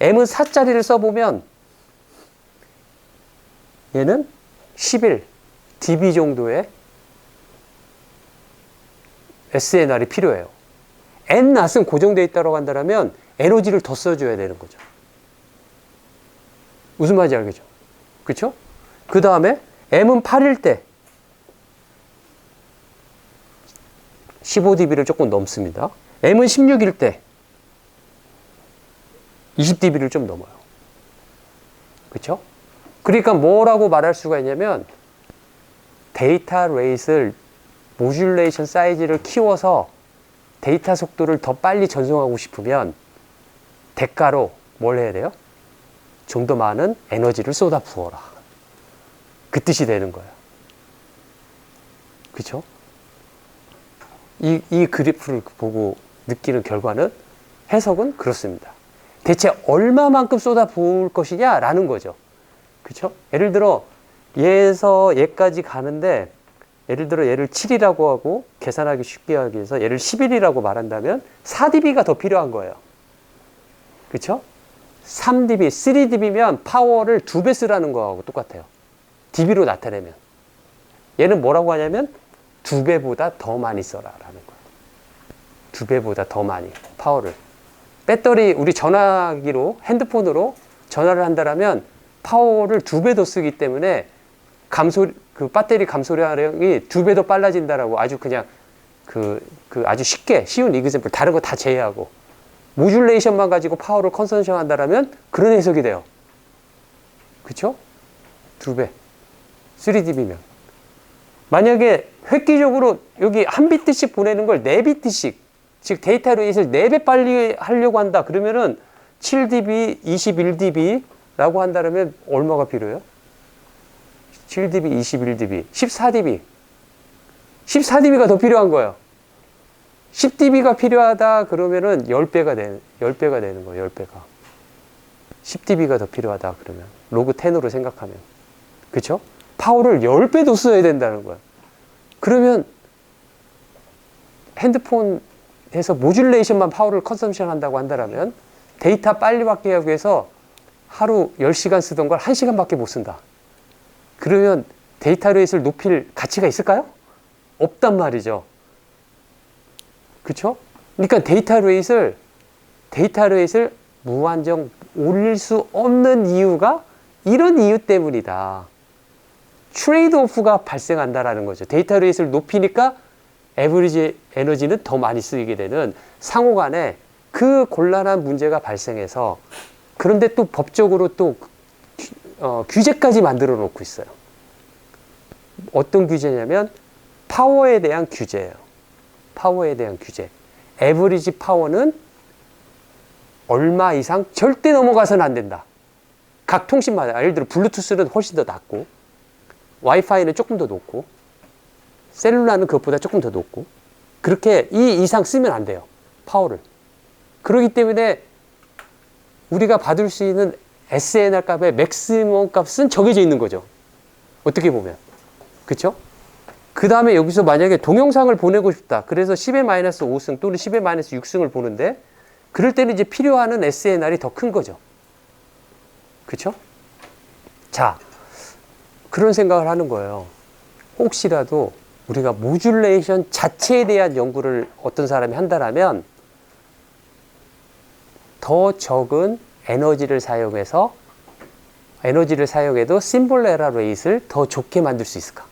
M은 4짜리를 써보면 얘는 11 dB 정도의 SNR이 필요해요. N-낫은 고정되어 있다고 한다면 에너지를 더 써줘야 되는 거죠. 무슨 말인지 알겠죠? 그쵸? 그 다음에 M은 8일 때 15dB를 조금 넘습니다. M은 16일 때 20dB를 좀 넘어요. 그쵸? 그러니까 뭐라고 말할 수가 있냐면 데이터 레이트를 모듈레이션 사이즈를 키워서 데이터 속도를 더 빨리 전송하고 싶으면 대가로 뭘 해야 돼요? 좀 더 많은 에너지를 쏟아 부어라. 그 뜻이 되는 거예요. 그쵸? 이 그래프를 보고 느끼는 결과는 해석은 그렇습니다. 대체 얼마만큼 쏟아 부을 것이냐라는 거죠. 그쵸? 예를 들어 얘에서 얘까지 가는데 예를 들어 얘를 7이라고 하고 계산하기 쉽게 하기 위해서 얘를 11이라고 말한다면 4dB가 더 필요한 거예요. 그쵸? 3dB, 3dB면 파워를 2배 쓰라는 거하고 똑같아요. dB로 나타내면. 얘는 뭐라고 하냐면 2배보다 더 많이 써라라는 거예요. 2배보다 더 많이 파워를. 배터리 우리 전화기로 핸드폰으로 전화를 한다면 파워를 2배 더 쓰기 때문에 그 배터리 감소량이 2배 더 빨라진다라고 아주 그냥 아주 쉽게 쉬운 이그샘플 다른 거 다 제외하고 모듈레이션만 가지고 파워를 컨선션 한다라면 그런 해석이 돼요. 그쵸? 2배. 3dB면. 만약에 획기적으로 여기 한 비트씩 보내는 걸 4비트씩, 즉 데이터 레이트를 4배 빨리 하려고 한다. 그러면은 7dB, 21dB라고 한다면 얼마가 필요해요? 7dB, 21dB, 14dB. 14dB가 더 필요한 거예요. 10dB가 필요하다 그러면은 10배가 되는 거예요. 10배가. 10dB가 더 필요하다 그러면 로그 10으로 생각하면. 그쵸? 파워를 10배도 써야 된다는 거예요. 그러면 핸드폰에서 모듈레이션만 파워를 컨섬션 한다고 한다면 데이터 빨리 받게 하기 위해서 하루 10시간 쓰던 걸 1시간밖에 못 쓴다. 그러면 데이터 레이스를 높일 가치가 있을까요? 없단 말이죠. 그쵸? 그러니까 데이터 레이스를 무한정 올릴 수 없는 이유가 이런 이유 때문이다. 트레이드 오프가 발생한다라는 거죠. 데이터 레이스를 높이니까 에버리지 에너지는 더 많이 쓰이게 되는 상호 간에 그 곤란한 문제가 발생해서 그런데 또 법적으로 또 규제까지 만들어 놓고 있어요. 어떤 규제냐면 파워에 대한 규제예요. 파워에 대한 규제. 에버리지 파워는 얼마 이상 절대 넘어가서는 안 된다. 각 통신마다. 예를 들어 블루투스는 훨씬 더 낮고 와이파이는 조금 더 높고 셀룰라는 그것보다 조금 더 높고 그렇게 이 이상 쓰면 안 돼요. 파워를. 그렇기 때문에 우리가 받을 수 있는 SNR 값의 맥시멈 값은 정해져 있는 거죠. 어떻게 보면. 그쵸? 그 다음에 여기서 만약에 동영상을 보내고 싶다. 그래서 10-5승 또는 10-6승을 보는데 그럴 때는 이제 필요한 SNR이 더 큰 거죠. 그쵸? 자, 그런 생각을 하는 거예요. 혹시라도 우리가 모듈레이션 자체에 대한 연구를 어떤 사람이 한다면 더 적은 에너지를 사용해도 심볼 에러 레이트를 더 좋게 만들 수 있을까?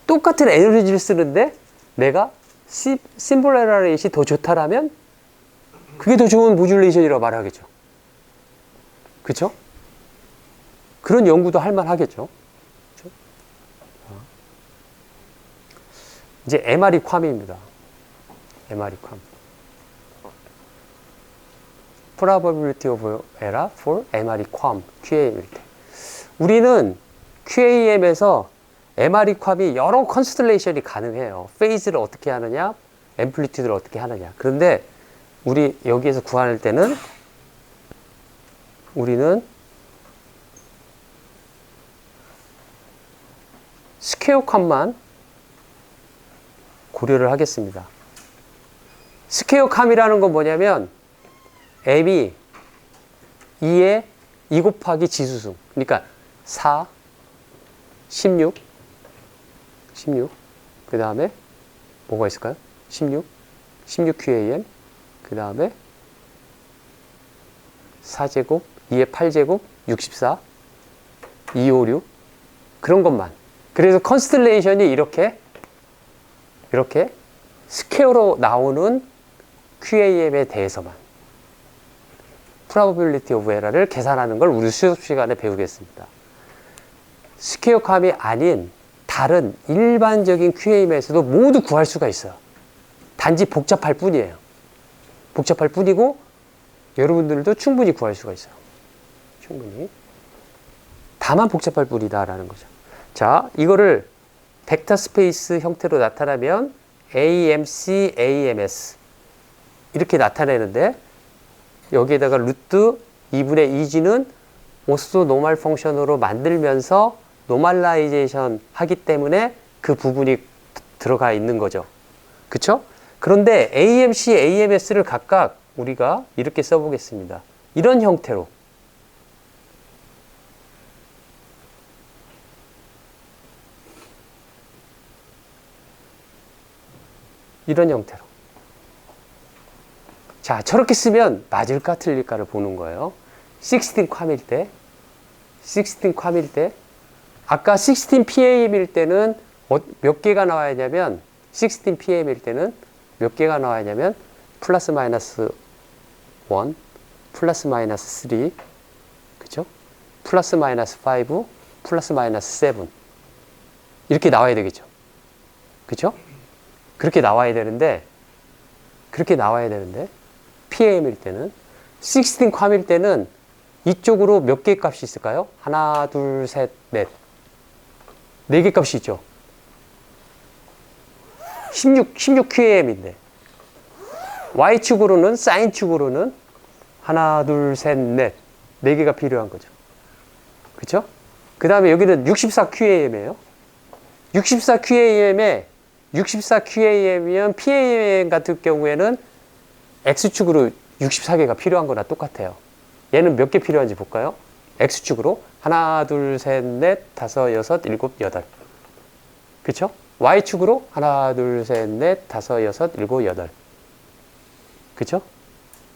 똑같은 에너지를 쓰는데 내가 심볼 에러 레이트가 더 좋다라면 그게 더 좋은 모듈레이션이라고 말하겠죠. 그쵸? 그런 연구도 할 만하겠죠. 그쵸? 이제 MRE 쿼미입니다. MRE 쿼미. Probability of error for MRE QAM, QAM일 때. 우리는 QAM에서 MRE QAM이 여러 컨스텔레이션이 가능해요. 페이즈를 어떻게 하느냐, 앰플리튜드를 어떻게 하느냐. 그런데 우리 여기에서 구할 때는 우리는 스퀘어 캄만 고려를 하겠습니다. 스퀘어 캄이라는 건 뭐냐면 m이 2에 2 곱하기 지수승. 그러니까 4, 16, 그 다음에 뭐가 있을까요? 16QAM, 그 다음에 4제곱, 2의 8제곱, 64, 256 그런 것만. 그래서 컨스텔레이션이 이렇게 스퀘어로 나오는 QAM에 대해서만 Probability of Error를 계산하는 걸 우리 수업 시간에 배우겠습니다. 스퀘어 캄이 아닌 다른 일반적인 QAM에서도 모두 구할 수가 있어요. 단지 복잡할 뿐이에요. 복잡할 뿐이고 여러분들도 충분히 구할 수가 있어요. 충분히. 다만 복잡할 뿐이다라는 거죠. 자, 이거를 벡터 스페이스 형태로 나타나면 AMC, AMS 이렇게 나타내는데 여기에다가 루트 2분의 2g는 오스도 노멀 펑션으로 만들면서 노멀라이제이션 하기 때문에 그 부분이 들어가 있는 거죠. 그쵸? 그런데 AMC, AMS를 각각 우리가 이렇게 써보겠습니다. 이런 형태로. 이런 형태로. 자, 저렇게 쓰면 맞을까 틀릴까를 보는 거예요. 16 캄일 때, 아까 16 PAM일 때는 몇 개가 나와야 하냐면, 16 PAM일 때는 몇 개가 나와야 하냐면, 플러스 마이너스 1, 플러스 마이너스 3, 그쵸? 플러스 마이너스 5, 플러스 마이너스 7. 이렇게 나와야 되겠죠. 그쵸? 그렇게 나와야 되는데, PAM일 때는, 16 캄일 때는 이쪽으로 몇 개의 값이 있을까요? 하나, 둘, 셋, 넷. 4개 값이 있죠. 16 QAM인데. Y축으로는, 사인축으로는 하나, 둘, 셋, 넷. 4개가 필요한 거죠. 그쵸? 그 다음에 여기는 64 QAM이에요. 64 QAM이면 PAM 같은 경우에는 X축으로 64개가 필요한 거나 똑같아요. 얘는 몇 개 필요한지 볼까요? X축으로 하나, 둘, 셋, 넷, 다섯, 여섯, 일곱, 여덟. 그쵸? Y축으로 하나, 둘, 셋, 넷, 다섯, 여섯, 일곱, 여덟. 그쵸?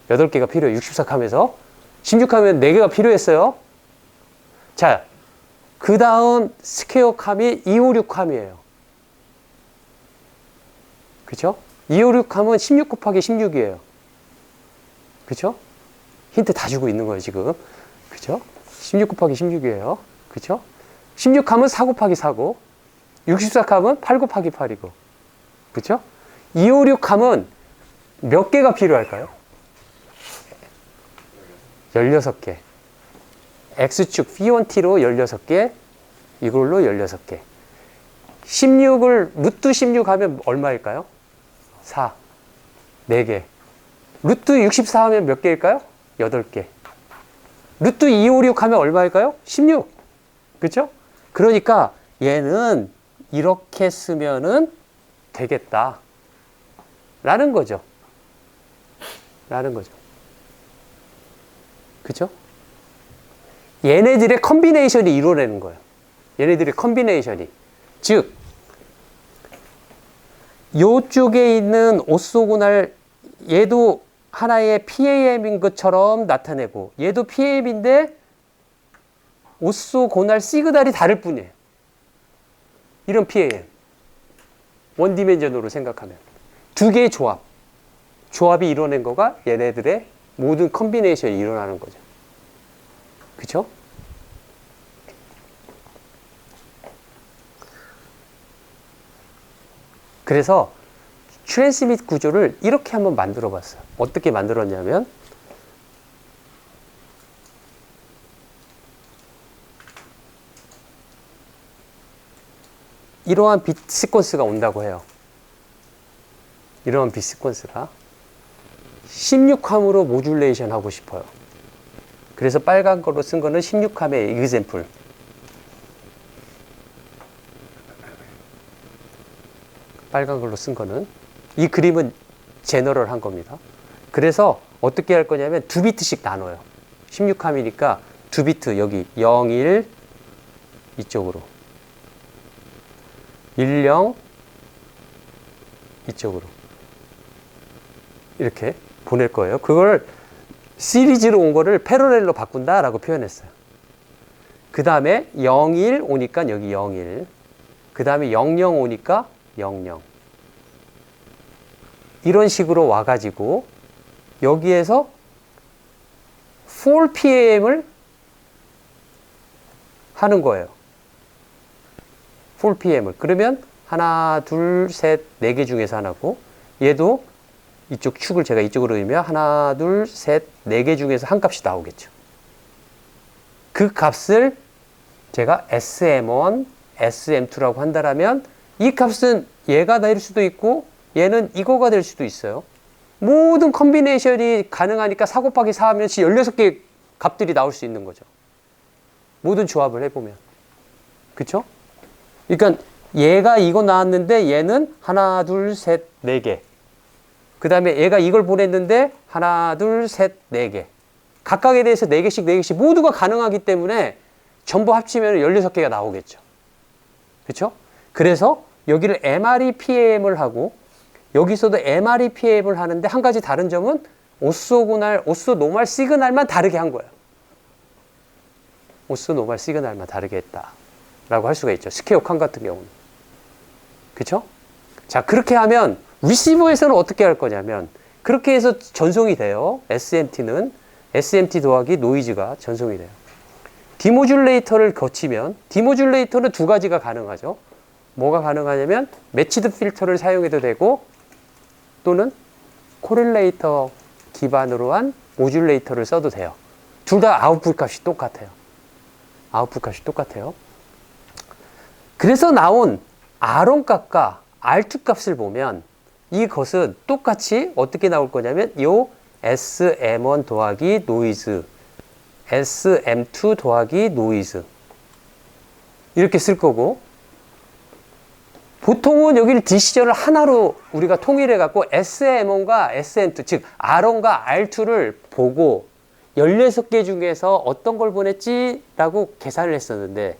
8개가 필요해요. 64 칸에서. 16 하면 4개가 필요했어요. 자, 그 다음 스퀘어 캄이 256 캄이에요. 그쵸? 256 캄은 16 곱하기 16이에요. 그쵸? 힌트 다 주고 있는 거예요, 지금. 그쵸? 16 곱하기 16이에요. 그쵸? 16 캄은 4 곱하기 4고, 64 캄은 8 곱하기 8이고. 그쵸? 256 캄은 몇 개가 필요할까요? 16개. X축 P1T로 16개, 이걸로 16개. 16을, 루트 16 하면 얼마일까요? 4. 4개. 루트 64 하면 몇 개일까요? 8개. 루트 256 하면 얼마일까요? 16. 그쵸? 그러니까 얘는 이렇게 쓰면은 되겠다. 라는 거죠. 그쵸? 얘네들의 컨비네이션이 이루어내는 거예요. 얘네들의 컨비네이션이. 즉, 요쪽에 있는 오소고날, 얘도 하나의 PAM인 것처럼 나타내고, 얘도 PAM인데, 오소고날 시그널이 다를 뿐이에요. 이런 PAM. 원디멘전으로 생각하면. 두 개의 조합이 이뤄낸 거가 얘네들의 모든 컨비네이션이 일어나는 거죠. 그쵸? 그래서 트랜스밋 구조를 이렇게 한번 만들어 봤어요. 어떻게 만들었냐면, 이러한 빗 시퀀스가 온다고 해요. 이러한 빗 시퀀스가 16함으로 모듈레이션 하고 싶어요. 그래서 빨간 거로 쓴 거는 16함의 example. 빨간 걸로 쓴 거는. 이 그림은 제너럴 한 겁니다. 그래서 어떻게 할 거냐면 2비트씩 나눠요. 16함이니까 2비트, 여기 0, 1 이쪽으로, 1, 0 이쪽으로 이렇게 보낼 거예요. 그걸 시리즈로 온 거를 패러렐로 바꾼다라고 표현했어요. 그 다음에 0, 1 오니까 여기 0, 1. 그 다음에 0, 0 오니까 0, 0. 이런 식으로 와가지고 여기에서 4PM을 하는 거예요. 4PM을. 그러면 하나, 둘, 셋, 4개 중에서 하나고, 얘도 이쪽 축을 제가 이쪽으로 넣으면 하나, 둘, 셋, 4개 중에서 한 값이 나오겠죠. 그 값을 제가 SM1, SM2라고 한다면 이 값은 얘가 될 수도 있고 얘는 이거가 될 수도 있어요. 모든 컨비네이션이 가능하니까 4 곱하기 4 하면 16개의 값들이 나올 수 있는 거죠. 모든 조합을 해보면. 그쵸? 그러니까 얘가 이거 나왔는데 얘는 하나, 둘, 셋, 4개. 그 다음에 얘가 이걸 보냈는데 하나, 둘, 셋, 4개. 각각에 대해서 4개씩, 4개씩 모두가 가능하기 때문에 전부 합치면 16개가 나오겠죠. 그렇죠? 그래서 여기를 MREPAM을 하고 여기서도 MREPAM을 하는데 한 가지 다른 점은 오소고날, 오소노멀 시그널만 다르게 한 거예요. 오소노멀 시그널만 다르게 했다라고 할 수가 있죠. 스퀘어 칸 같은 경우는. 그렇죠? 자, 그렇게 하면 리시버에서는 어떻게 할 거냐면 그렇게 해서 전송이 돼요. SMT는 SMT 더하기 노이즈가 전송이 돼요. 디모듈레이터를 거치면 디모듈레이터는 두 가지가 가능하죠. 뭐가 가능하냐면 매치드 필터를 사용해도 되고 또는 코릴레이터 기반으로 한 모듈레이터를 써도 돼요. 둘 다 아웃풋 값이 똑같아요. 아웃풋 값이 똑같아요. 그래서 나온 R1 값과 R2 값을 보면 이것은 똑같이 어떻게 나올 거냐면 요 SM1 더하기 노이즈, SM2 더하기 노이즈 이렇게 쓸 거고, 보통은 여기를 디시전을 하나로 우리가 통일해 갖고 SM1과 SM2, 즉 R1과 R2를 보고 16개 중에서 어떤 걸 보냈지? 라고 계산을 했었는데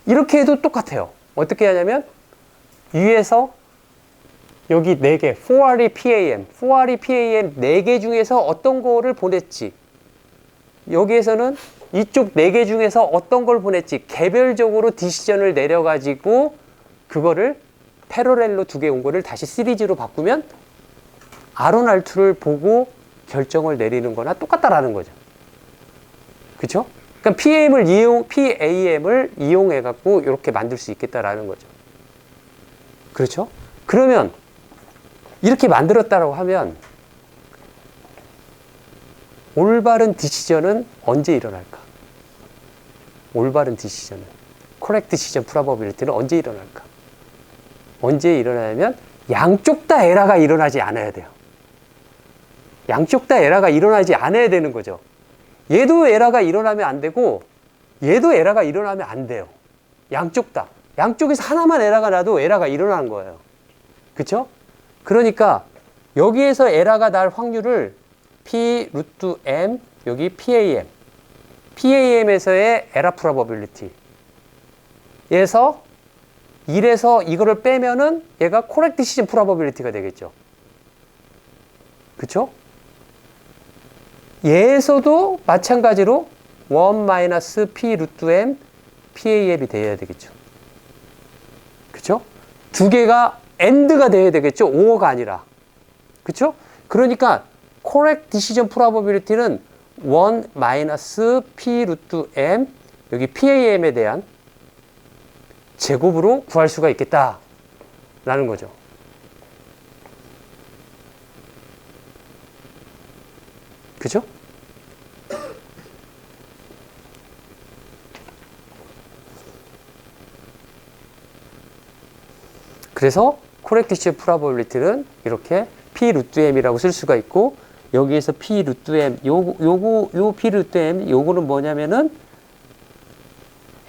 이렇게 해도 똑같아요. 어떻게 하냐면 위에서 여기 4개, 4RE PAM, 4개 중에서 어떤 거를 보냈지? 여기에서는 이쪽 4개 중에서 어떤 걸 보냈지? 개별적으로 디시전을 내려가지고 그거를 패러렐로 2개 온 거를 다시 시리즈로 바꾸면 R1, R2를 보고 결정을 내리는 거나 똑같다라는 거죠. 그쵸? 그러니까 PAM을 이용해 갖고 이렇게 만들 수 있겠다라는 거죠. 그렇죠? 그러면 이렇게 만들었다라고 하면 올바른 디시전은 언제 일어날까? 올바른 디시전은, correct decision probability는 언제 일어날까? 언제 일어나냐면 양쪽 다 에러가 일어나지 않아야 돼요. 양쪽 다 에러가 일어나지 않아야 되는 거죠. 얘도 에러가 일어나면 안 되고 얘도 에러가 일어나면 안 돼요. 양쪽 다. 양쪽에서 하나만 에러가 나도 에러가 일어나는 거예요. 그쵸? 그러니까 여기에서 에러가 날 확률을 P 루트 M, 여기 PAM. PAM에서의 에러 프로버빌리티. 에서 1에서 이거를 빼면은 얘가 correct decision probability가 되겠죠. 그쵸? 얘에서도 마찬가지로 1 P 루트 M PAM이 돼야 되겠죠. 그쵸? 두 개가 AND가 돼야 되겠죠. OR가 아니라. 그쵸? 그러니까 correct decision probability는 1 P 루트 M 여기 PAM에 대한 제곱으로 구할 수가 있겠다라는 거죠. 그죠? 그래서 correct decision probability는 이렇게 P 루트 M이라고 쓸 수가 있고, 여기에서 P 루트 M, 요 P 루트 M, 요거는 뭐냐면은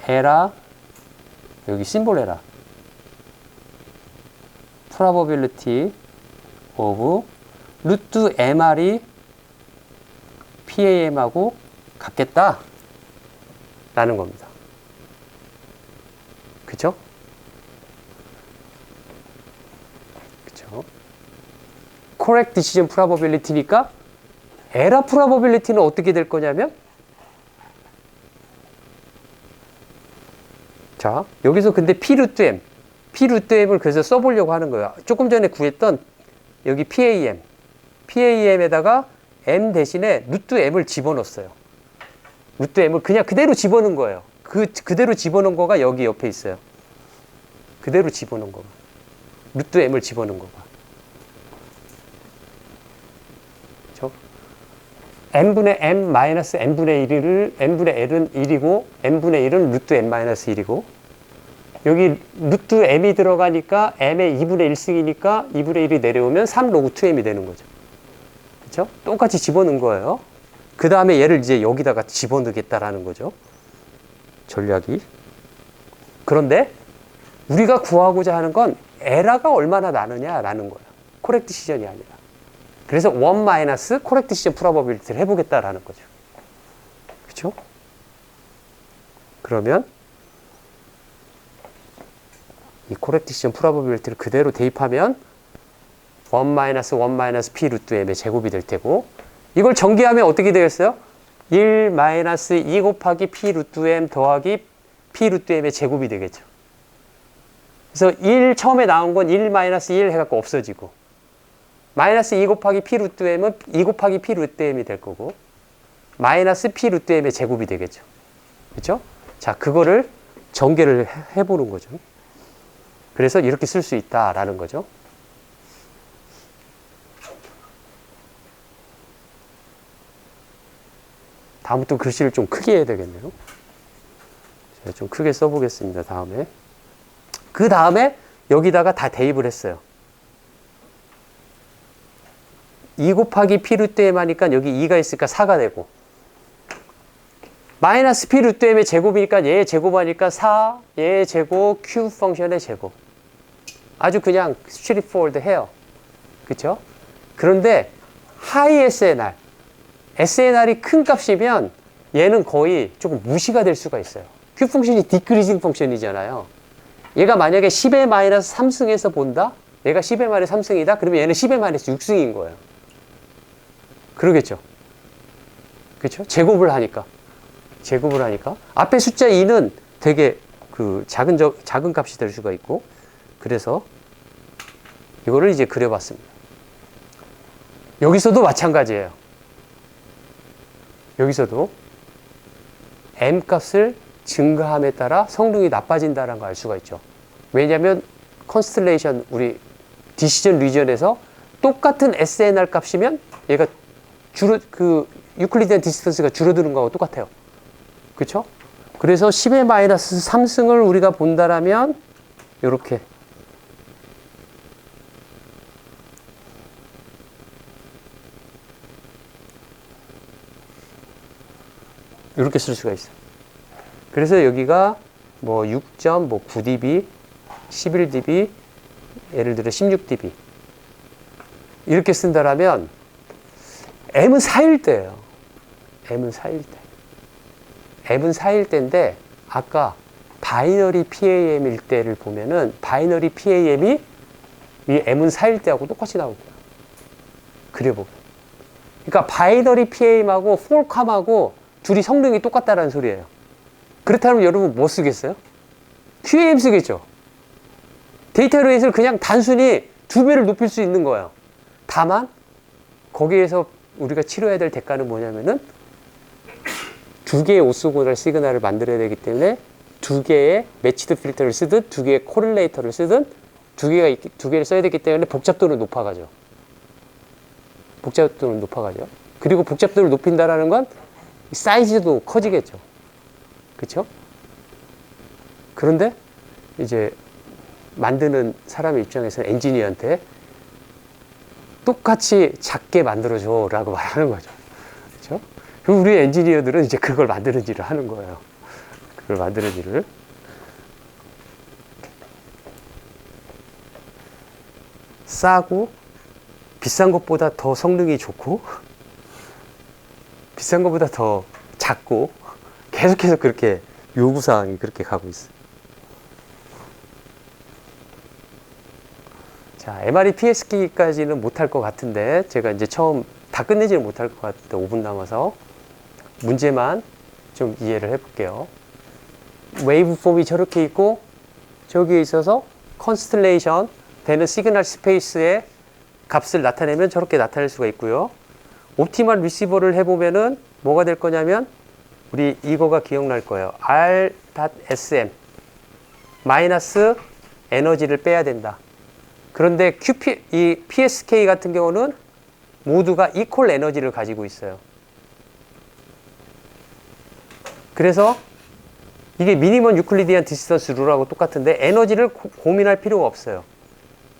에라, 여기 심볼 에라. probability of 루트 MR이 PAM하고 같겠다 라는 겁니다. 그쵸? 그쵸? correct decision probability니까 error probability는 어떻게 될 거냐면, 자, 여기서 근데 P 루트 M을 그래서 써보려고 하는 거예요. 조금 전에 구했던 여기 PAM에다가 M 대신에 루트 M을 집어넣었어요. 루트 M을 그냥 그대로 집어넣은 거예요. 그대로 집어넣은 거가 여기 옆에 있어요. 그대로 집어넣은 거가. 루트 M을 집어넣은 거가. 그렇죠? N분의 M 마이너스 N분의 1을, N분의 L은 1이고, N분의 1은 루트 M 마이너스 1이고, 여기 루트 M이 들어가니까 M의 2분의 1승이니까 2분의 1이 내려오면 3 로그 2M이 되는 거죠. 그렇죠? 똑같이 집어넣은 거예요. 그 다음에 얘를 이제 여기다가 집어넣겠다라는 거죠. 전략이. 그런데 우리가 구하고자 하는 건 에러가 얼마나 나느냐라는 거예요. correct decision이 아니라. 그래서 1 correct decision probability를 해보겠다라는 거죠. 그렇죠? 그러면 이 correct decision probability를 그대로 대입하면 1 P 루트 M의 제곱이 될 테고, 이걸 전개하면 어떻게 되겠어요? 1 2 곱하기 P 루트 M 더하기 P 루트 M의 제곱이 되겠죠. 그래서 1 처음에 나온 건 1 1 해갖고 없어지고, 마이너스 2 곱하기 P 루트 M은 2 곱하기 P 루트 M이 될 거고, 마이너스 P 루트 M의 제곱이 되겠죠. 그렇죠? 자, 그거를 전개를 해보는 거죠. 그래서 이렇게 쓸 수 있다라는 거죠. 다음부터 글씨를 좀 크게 해야 되겠네요. 제가 좀 크게 써보겠습니다. 다음에. 그 다음에 여기다가 다 대입을 했어요. 2 곱하기 p 루트 m 하니까 여기 2가 있으니까 4가 되고, 마이너스 p 루트 m의 제곱이니까 얘의 제곱하니까 4, 얘의 제곱, q 펑션의 제곱. 아주 그냥 스트레이트포워드 해요. 그쵸? 그런데 하이 SNR, SNR이 큰 값이면 얘는 거의 조금 무시가 될 수가 있어요. q 펑션이 디크리징 펑션이잖아요. 얘가 만약에 10의 마이너스 3승에서 본다? 얘가 10의 마이너스 3승이다? 그러면 얘는 10의 마이너스 6승인 거예요. 그러겠죠? 그쵸? 제곱을 하니까. 앞에 숫자 2는 되게 그 작은 값이 될 수가 있고, 그래서 이거를 이제 그려봤습니다. 여기서도 마찬가지예요. 여기서도 m 값을 증가함에 따라 성능이 나빠진다는 걸 알 수가 있죠. 왜냐하면 컨스텔레이션, 우리 디시전 리전에서 똑같은 SNR 값이면 얘가 유클리디안 디스턴스가 줄어드는 거하고 똑같아요. 그렇죠? 그래서 10의 마이너스 3승을 우리가 본다라면 이렇게 쓸 수가 있어요. 그래서 여기가 뭐 6.9dB, 11dB, 예를 들어 16dB 이렇게 쓴다라면 m은 4일 때예요. m은 4일 때인데 아까 바이너리 PAM일 때를 보면은 바이너리 PAM이 이 m은 4일 때하고 똑같이 나올 거예요. 그려보면. 그러니까 바이너리 PAM하고 폴캄하고 둘이 성능이 똑같다라는 소리예요. 그렇다면 여러분 뭐 쓰겠어요? QAM 쓰겠죠. 데이터 레이스를 그냥 단순히 2배를 높일 수 있는 거예요. 다만 거기에서 우리가 치러야 될 대가는 뭐냐면은 2개의 오소고널 시그널을 만들어야 되기 때문에 2개의 매치드 필터를 쓰든 2개의 코릴레이터를 쓰든 2개를 써야 되기 때문에 복잡도는 높아가죠. 그리고 복잡도를 높인다라는 건 사이즈도 커지겠죠. 그렇죠? 그런데 이제 만드는 사람의 입장에서 엔지니어한테 똑같이 작게 만들어줘 라고 말하는 거죠. 그렇죠? 그럼 우리 엔지니어들은 이제 그걸 만드는 일을 하는 거예요. 그걸 만드는 일을. 싸고 비싼 것보다 더 성능이 좋고 비싼 것보다 더 작고 계속해서 그렇게 요구사항이 그렇게 가고 있어요. 자, MRE PSK까지는 못할 것 같은데 제가 이제 처음 다 끝내지는 못할 것 같은데 5분 남아서 문제만 좀 이해를 해볼게요. 웨이브 폼이 저렇게 있고 저기에 있어서 컨스텔레이션 되는 시그널 스페이스의 값을 나타내면 저렇게 나타낼 수가 있고요. 옵티멀 리시버를 해보면은 뭐가 될 거냐면 우리 이거가 기억날 거예요. R.SM 마이너스 에너지를 빼야 된다. 그런데 이 PSK 같은 경우는 모두가 이퀄 에너지를 가지고 있어요. 그래서 이게 미니멈 유클리디안 디스턴스 룰하고 똑같은데 에너지를 고민할 필요가 없어요.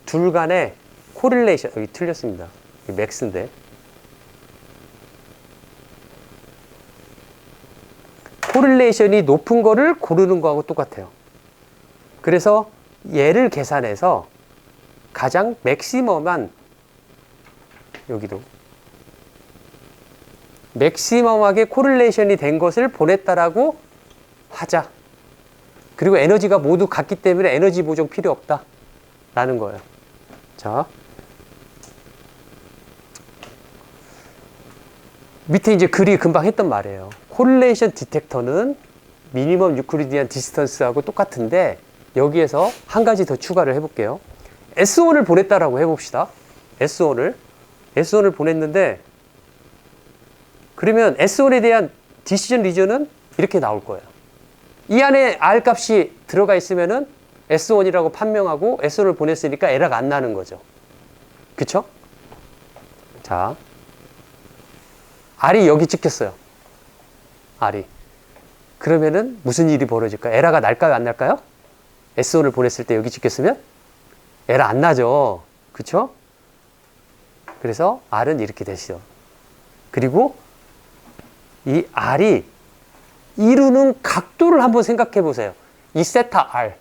둘 간의 코릴레이션, 여기 틀렸습니다. 맥스인데. 코릴레이션이 높은 거를 고르는 거하고 똑같아요. 그래서 얘를 계산해서 가장 맥시멈한 여기도 맥시멈하게 코릴레이션이 된 것을 보냈다라고 하자. 그리고 에너지가 모두 같기 때문에 에너지 보정 필요 없다 라는 거예요. 자, 밑에 이제 글이 금방 했던 말이에요. 코릴레이션 디텍터는 미니멈 유클리디안 디스턴스하고 똑같은데 여기에서 한 가지 더 추가를 해볼게요. S1을 보냈다라고 해봅시다. S1을 보냈는데 그러면 S1에 대한 디시전 리전은 이렇게 나올 거예요. 이 안에 R 값이 들어가 있으면은 S1이라고 판명하고 S1을 보냈으니까 에러가 안 나는 거죠. 그쵸? 자, R이 여기 찍혔어요. R이. 그러면은 무슨 일이 벌어질까요? 에러가 날까요? 안 날까요? S1을 보냈을 때 여기 찍혔으면 에러 안 나죠. 그쵸? 그래서 R은 이렇게 되시죠. 그리고 이 R이 이루는 각도를 한번 생각해 보세요. 이 세타 R.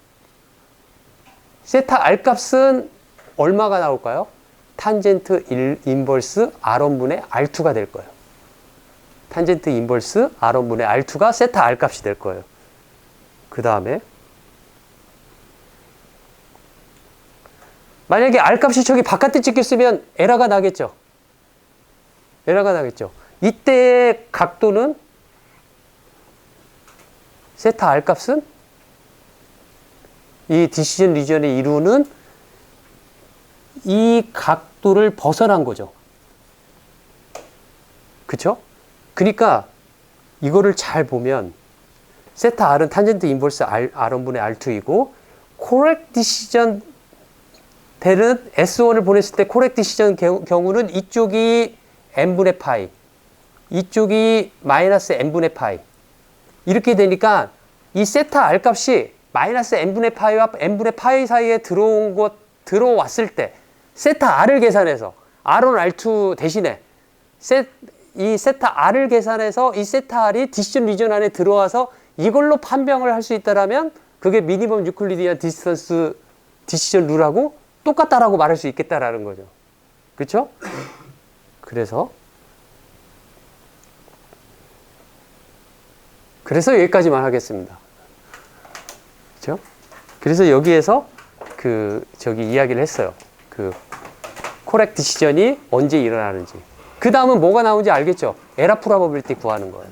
세타 R 값은 얼마가 나올까요? 탄젠트 인버스 R1분의 R2가 될 거예요. 탄젠트 인버스 R1분의 R2가 세타 R 값이 될 거예요. 그 다음에 만약에 R 값이 저기 바깥에 찍혔으면 에러가 나겠죠. 에러가 나겠죠. 이때의 각도는 세타 R 값은 이 디시전 리전을 이루는 이 각도를 벗어난 거죠. 그쵸? 그러니까 이거를 잘 보면 세타 R은 탄젠트 인버스 R1분의 R2이고 코렉트 디시전 되는 S1을 보냈을 때 코렉트 디시전 경우는 이쪽이 n분의 파이, 이쪽이 마이너스 n분의 파이. 이렇게 되니까 이 세타 R 값이 마이너스 n분의 파이와 n분의 파이 사이에 들어왔을 때 세타 R을 계산해서 R1, R2 대신에 이 세타 R을 계산해서 이 세타 R이 디시전 리전 안에 들어와서 이걸로 판명을 할 수 있다라면 그게 미니멈 유클리디안 디스턴스 디시전 룰하고 똑같다라고 말할 수 있겠다라는 거죠. 그렇죠? 그래서 여기까지만 하겠습니다. 그렇죠? 그래서 여기에서 이야기를 했어요. 코렉트 디시전이 언제 일어나는지. 그 다음은 뭐가 나오는지 알겠죠? 에러 프로바빌리티 구하는 거예요.